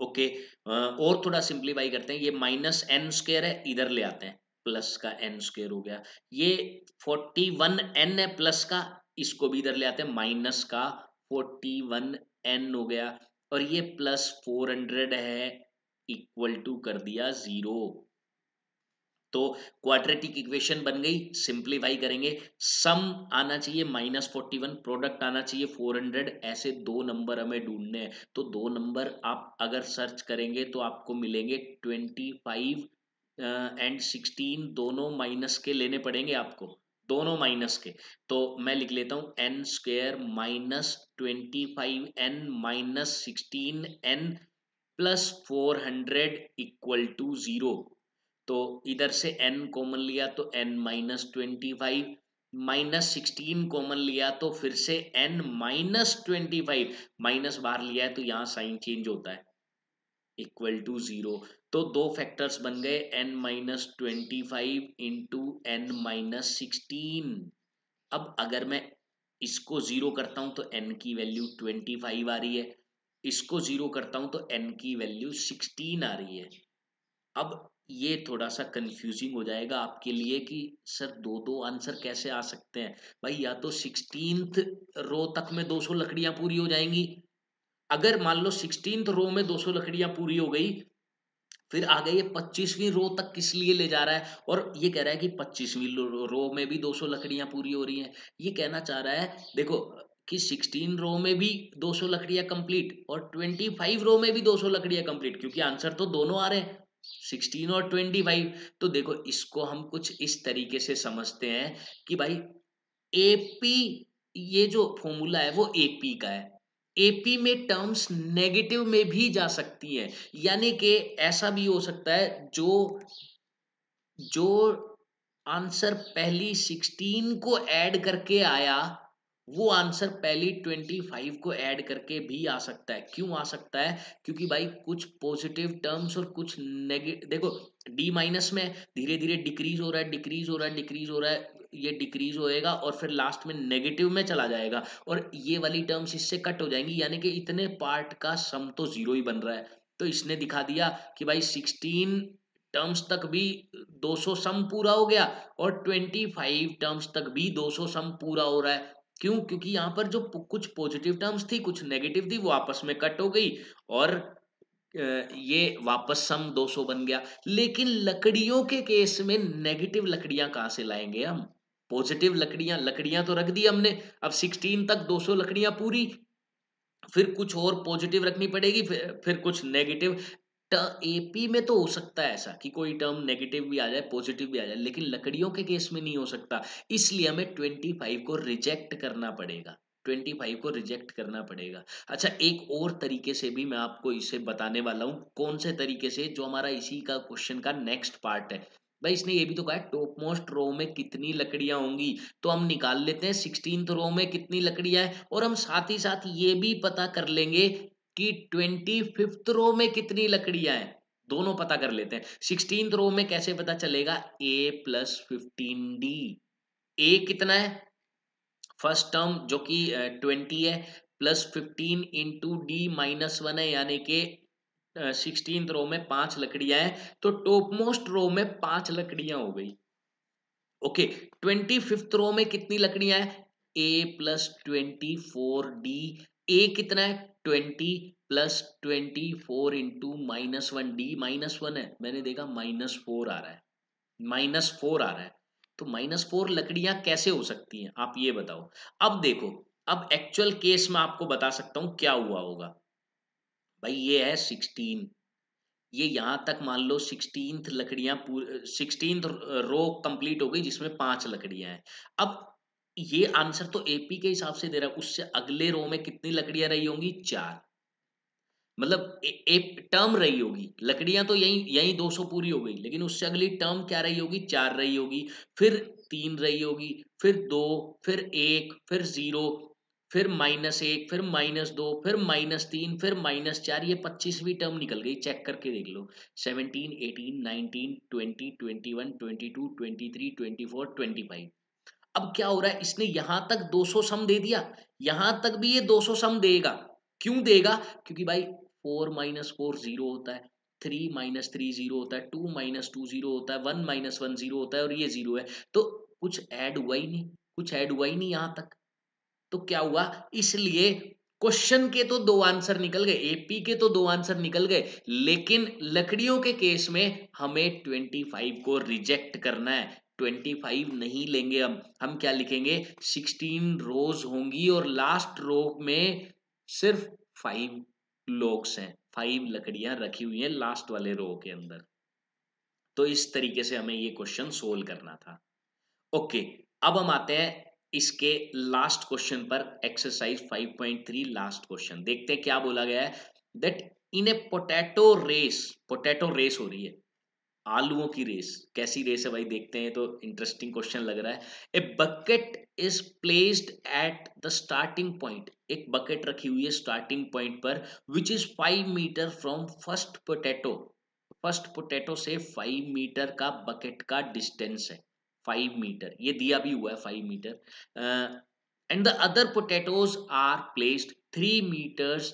ओके, और थोड़ा सिंप्लीफाई करते हैं, ये -n² है, इधर ले आते हैं, प्लस का n² हो गया। ये 41n है प्लस का, इसको भी इधर ले आते हैं, माइनस का 41n हो गया, और ये +400 है, इक्वल टू कर दिया 0। तो क्वाड्रेटिक इक्वेशन बन गई। सिंप्लीफाई करेंगे, सम आना चाहिए -41, प्रोडक्ट आना चाहिए 400, ऐसे दो नंबर हमें ढूंढने हैं। तो दो नंबर आप अगर सर्च करेंगे तो आपको मिलेंगे 25 एंड 16, दोनों माइनस के लेने पड़ेंगे आपको, दोनों माइनस के। तो मैं लिख लेता हूँ n² -25n -16n +400 equal to 0। तो इधर से n कॉमन लिया तो n -25, -16 कॉमन लिया तो फिर से n -25, माइनस बाहर लिया है तो यहाँ साइन चेंज होता है, इक्वल टू 0। तो दो फैक्टर्स बन गए n-25 इंटू n-16। अब अगर मैं इसको 0 करता हूं तो n की वैल्यू 25 आ रही है, इसको 0 करता हूं तो n की वैल्यू 16 आ रही है। अब ये थोड़ा सा कंफ्यूजिंग हो जाएगा आपके लिए कि सर दो दो आंसर कैसे आ सकते हैं। भाई या तो 16th रो तक में 200 लकड़ियां पूरी हो जाएंगी, अगर मान लो 16th रो में 200 लकड़ियां पूरी हो गई, फिर आगे ये 25वीं रो तक किस लिए ले जा रहा है, और ये कह रहा है कि 25वीं रो में भी 200 लकड़ियां पूरी हो रही हैं। ये कहना चाह रहा है देखो कि 16 रो में भी 200 लकड़ियां कंप्लीट और 25 रो में भी 200 लकड़ियां कंप्लीट, क्योंकि आंसर तो दोनों आ रहे हैं 16 और 25। तो देखो इसको हम कुछ इस तरीके से समझते हैं कि भाई एपी, ये जो फॉर्मूला है वो एपी का है, एपी में टर्म्स नेगेटिव में भी जा सकती है, यानी कि ऐसा भी हो सकता है जो जो आंसर पहली 16 को ऐड करके आया वो आंसर पहली 25 को ऐड करके भी आ सकता है। क्यों आ सकता है? क्योंकि भाई कुछ पॉजिटिव टर्म्स और कुछ नेगेटिव, देखो डी माइनस में धीरे धीरे डिक्रीज हो रहा है, डिक्रीज हो रहा है, डिक्रीज हो रहा है, ये डिक्रीज होएगा और फिर लास्ट में नेगेटिव में चला जाएगा और ये वाली टर्म्स इससे कट हो जाएंगी, यानी कि इतने पार्ट का सम तो जीरो ही बन रहा है। तो इसने दिखा दिया कि भाई 16 टर्म्स तक भी 200 सम पूरा हो गया और 25 टर्म्स तक भी 200 सम पूरा हो रहा है। क्यों? क्योंकि यहाँ पर जो कुछ पॉजिटिव टर्म्स थी कुछ नेगेटिव थी वो आपस में कट हो गई और ये वापस सम 200 बन गया। लेकिन लकड़ियों के केस में नेगेटिव लकड़ियां कहाँ से लाएंगे हम? पॉजिटिव लकड़ियां लकड़ियां तो रख दी हमने, अब 16 तक 200 लकड़ियां पूरी, फिर कुछ और पॉजिटिव रखनी पड़ेगी, फिर कुछ नेगेटिव। एपी में तो हो सकता है ऐसा कि कोई टर्म नेगेटिव भी आ जाए पॉजिटिव भी आ जाए, लेकिन लकड़ियों के केस में नहीं हो सकता, इसलिए हमें 25 को रिजेक्ट करना पड़ेगा, 25 को रिजेक्ट करना पड़ेगा। अच्छा एक और तरीके से भी मैं आपको इसे बताने वाला हूँ, कौन से तरीके से, जो हमारा इसी का क्वेश्चन का नेक्स्ट पार्ट है। भाई इसने ये भी तो कहा है टॉप मोस्ट रो में कितनी लकड़ियां होंगी, तो हम निकाल लेते हैं 16th रो में कितनी लकड़ियां हैं और हम साथ ही साथ ये भी पता कर लेंगे कि 25th रो में कितनी लकड़ियां हैं, दोनों पता कर लेते हैं। 16th रो में कैसे पता चलेगा? a+15d। ए कितना है? फर्स्ट टर्म जो कि 20 है, +15 इंटू d-1 है, यानी कि 16th रो में 5 लकड़ियां हैं, तो टॉप मोस्ट रो में 5 लकड़ियां हो गई। ओके, 25th रो में कितनी लकड़ियां हैं? a+24d। ए कितना है? 20 +24 इंटू -1d, -1 है, मैंने देखा -4 आ रहा है, -4 आ रहा है, तो -4 लकड़ियां कैसे हो सकती हैं आप ये बताओ। अब देखो, अब एक्चुअल केस में आपको बता सकता हूं क्या हुआ होगा। भाई ये है 16, ये यहां तक मान लो 16th रो कंप्लीट हो गई जिसमें 5 लकड़ियां हैं। अब ये आंसर तो एपी के हिसाब से दे रहा है, उससे अगले रो में कितनी लकड़ियां रही होंगी? 4, मतलब एक टर्म रही होगी, लकड़ियां तो यही यही 200 पूरी हो गई, लेकिन उससे अगली टर्म क्या रही होगी? 4 रही होगी, फिर 3 रही होगी, फिर 2, फिर 1, फिर 0, फिर -1, फिर -2, फिर -3, फिर -4, ये 25वीं टर्म निकल गई, चेक करके देख लो। 17, 18, 19, 20, 21, 22, 23, 24, 25। अब क्या हो रहा है, इसने यहां तक 200 सम दे दिया, यहां तक भी ये 200 सम देगा। क्यों देगा? क्योंकि भाई 4 - 4 0 होता है, 3 - 3 0 होता है, 2 - 2 0 होता है, 1 - 1 0 होता है और ये 0 है, तो कुछ ऐड हुआ ही नहीं, कुछ ऐड हुआ ही नहीं यहां तक। तो क्या हुआ, इसलिए क्वेश्चन के तो दो आंसर निकल गए, एपी के तो दो आंसर निकल गए, लेकिन लकड़ियों के केस में हमें 25 को रिजेक्ट करना है, 25 नहीं लेंगे। हम क्या लिखेंगे? 16 रोज होंगी और लास्ट रो में सिर्फ 5 लोग्स हैं, 5 लकड़ियां रखी हुई हैं लास्ट वाले रो के अंदर। तो इस तरीके से हमें ये क्वेश्चन सोल्व करना था। ओके, अब हम आते हैं इसके लास्ट क्वेश्चन पर, एक्सरसाइज 5.3 लास्ट क्वेश्चन। देखते हैं क्या बोला गया है। That in a potato race हो रही है, आलूओं की रेस, कैसी रेस है भाई, देखते हैं, तो इंटरेस्टिंग क्वेश्चन लग रहा है। A bucket is placed at the starting point, एक बकेट रखी हुई है स्टार्टिंग पॉइंट पर, which is 5 metre from first potato, first potato से 5 मीटर का बकेट का डिस्टेंस है, 5 मीटर, ये दिया भी हुआ है 5 metre, and the other potatoes are placed 3 metres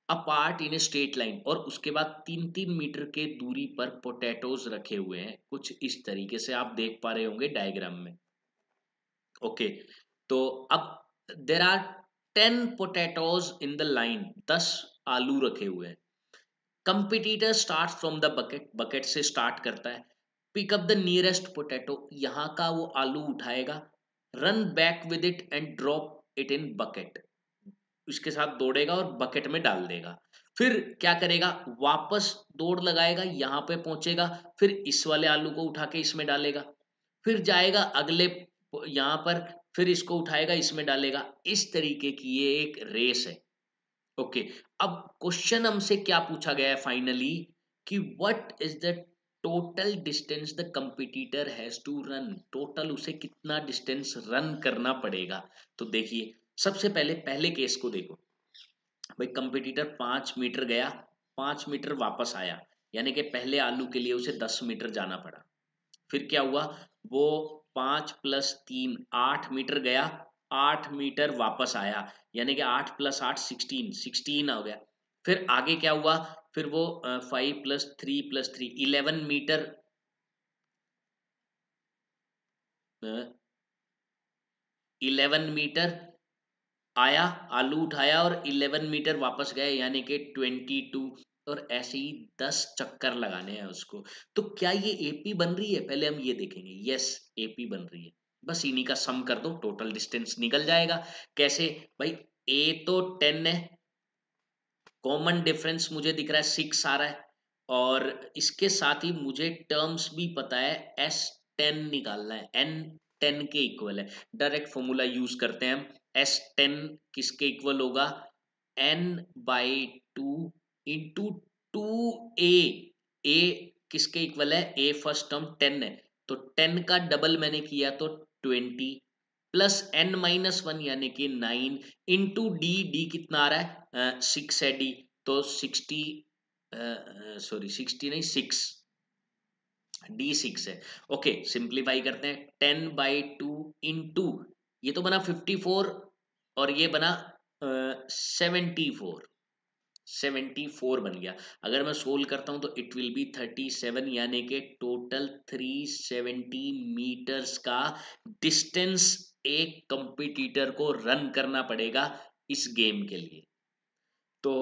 apart in a straight line, और उसके बाद 3-3 मीटर के दूरी पर पोटैटोज रखे हुए हैं, कुछ इस तरीके से आप देख पा रहे होंगे डायग्राम में। ओके, तो अब there are 10 potatoes in the line, 10 आलू रखे हुए हैं। Competitor start from the bucket, bucket से स्टार्ट करता है, pick up the nearest potato, यहाँ का वो आलू उठाएगा, run back with it and drop it in bucket, उसके साथ दौड़ेगा और बकेट में डाल देगा। फिर क्या करेगा, वापस दौड़ लगाएगा, यहाँ पे पहुंचेगा, फिर इस वाले आलू को उठा के इसमें डालेगा, फिर जाएगा अगले यहाँ पर, फिर इसको उठाएगा इसमें डालेगा, इस तरीके की ये एक रेस है। ओके, अब क्वेश्चन हमसे क्या पूछा गया है फाइनली, कि what is the total distance the competitor has to run, total उसे कितना डिस्टेंस रन करना पड़ेगा। तो देखिए, सबसे पहले पहले केस को देखो भाई, कंपटीटर 5 मीटर गया, 5 मीटर वापस आया, यानी कि पहले आलू के लिए उसे 10 मीटर जाना पड़ा। फिर क्या हुआ, वो 5 + 3 8 मीटर गया, 8 मीटर वापस आया, यानी कि 8 + 8 16 हो गया। फिर आगे क्या हुआ, फिर वो 5 + 3 + 3 11 मीटर, 11 मीटर आया, आलू उठाया और 11 मीटर वापस गए, यानी कि 22, और ऐसे ही 10 चक्कर लगाने हैं उसको। तो क्या ये एपी बन रही है, पहले हम ये देखेंगे। यस, एपी बन रही है, बस इन्हीं का सम कर दो, टोटल डिस्टेंस निकल जाएगा। कैसे भाई, ए तो 10 है, कॉमन डिफरेंस मुझे दिख रहा है 6 आ रहा है, और इसके साथ ही मुझे टर्म्स भी पता है, S10 निकालना है, N10 के इक्वल है। डायरेक्ट फॉर्मूला यूज करते हैं हम, S10 किसके इक्वल होगा, N/2 इंटू 2A, A किसके इक्वल है, A फर्स्ट टर्म 10 है, तो 10 का डबल मैंने किया तो 20, प्लस N-1 यानी कि 9, इंटू डी कितना आ रहा है, 6 है डी, तो 60, सॉरी 60 नहीं 6, D6 है। ओके, सिंप्लीफाई करते हैं, 10/2 इंटू, ये तो बना 54, और ये बना 74, 74 बन गया। अगर मैं सोल्व करता हूं तो इट विल बी 37, यानी कि टोटल 370 मीटर्स का डिस्टेंस एक कंपटीटर को रन करना पड़ेगा इस गेम के लिए। तो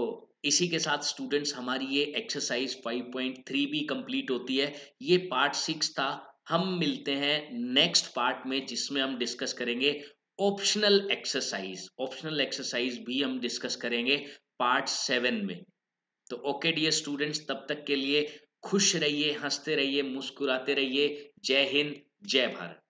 इसी के साथ स्टूडेंट्स हमारी ये एक्सरसाइज 5.3 भी कंप्लीट होती है। ये पार्ट 6 था। हम मिलते हैं नेक्स्ट पार्ट में, जिसमें हम डिस्कस करेंगे ऑप्शनल एक्सरसाइज, ऑप्शनल एक्सरसाइज भी हम डिस्कस करेंगे पार्ट 7 में। तो ओके डियर स्टूडेंट्स, तब तक के लिए खुश रहिए, हंसते रहिए, मुस्कुराते रहिए। जय हिंद, जय भारत।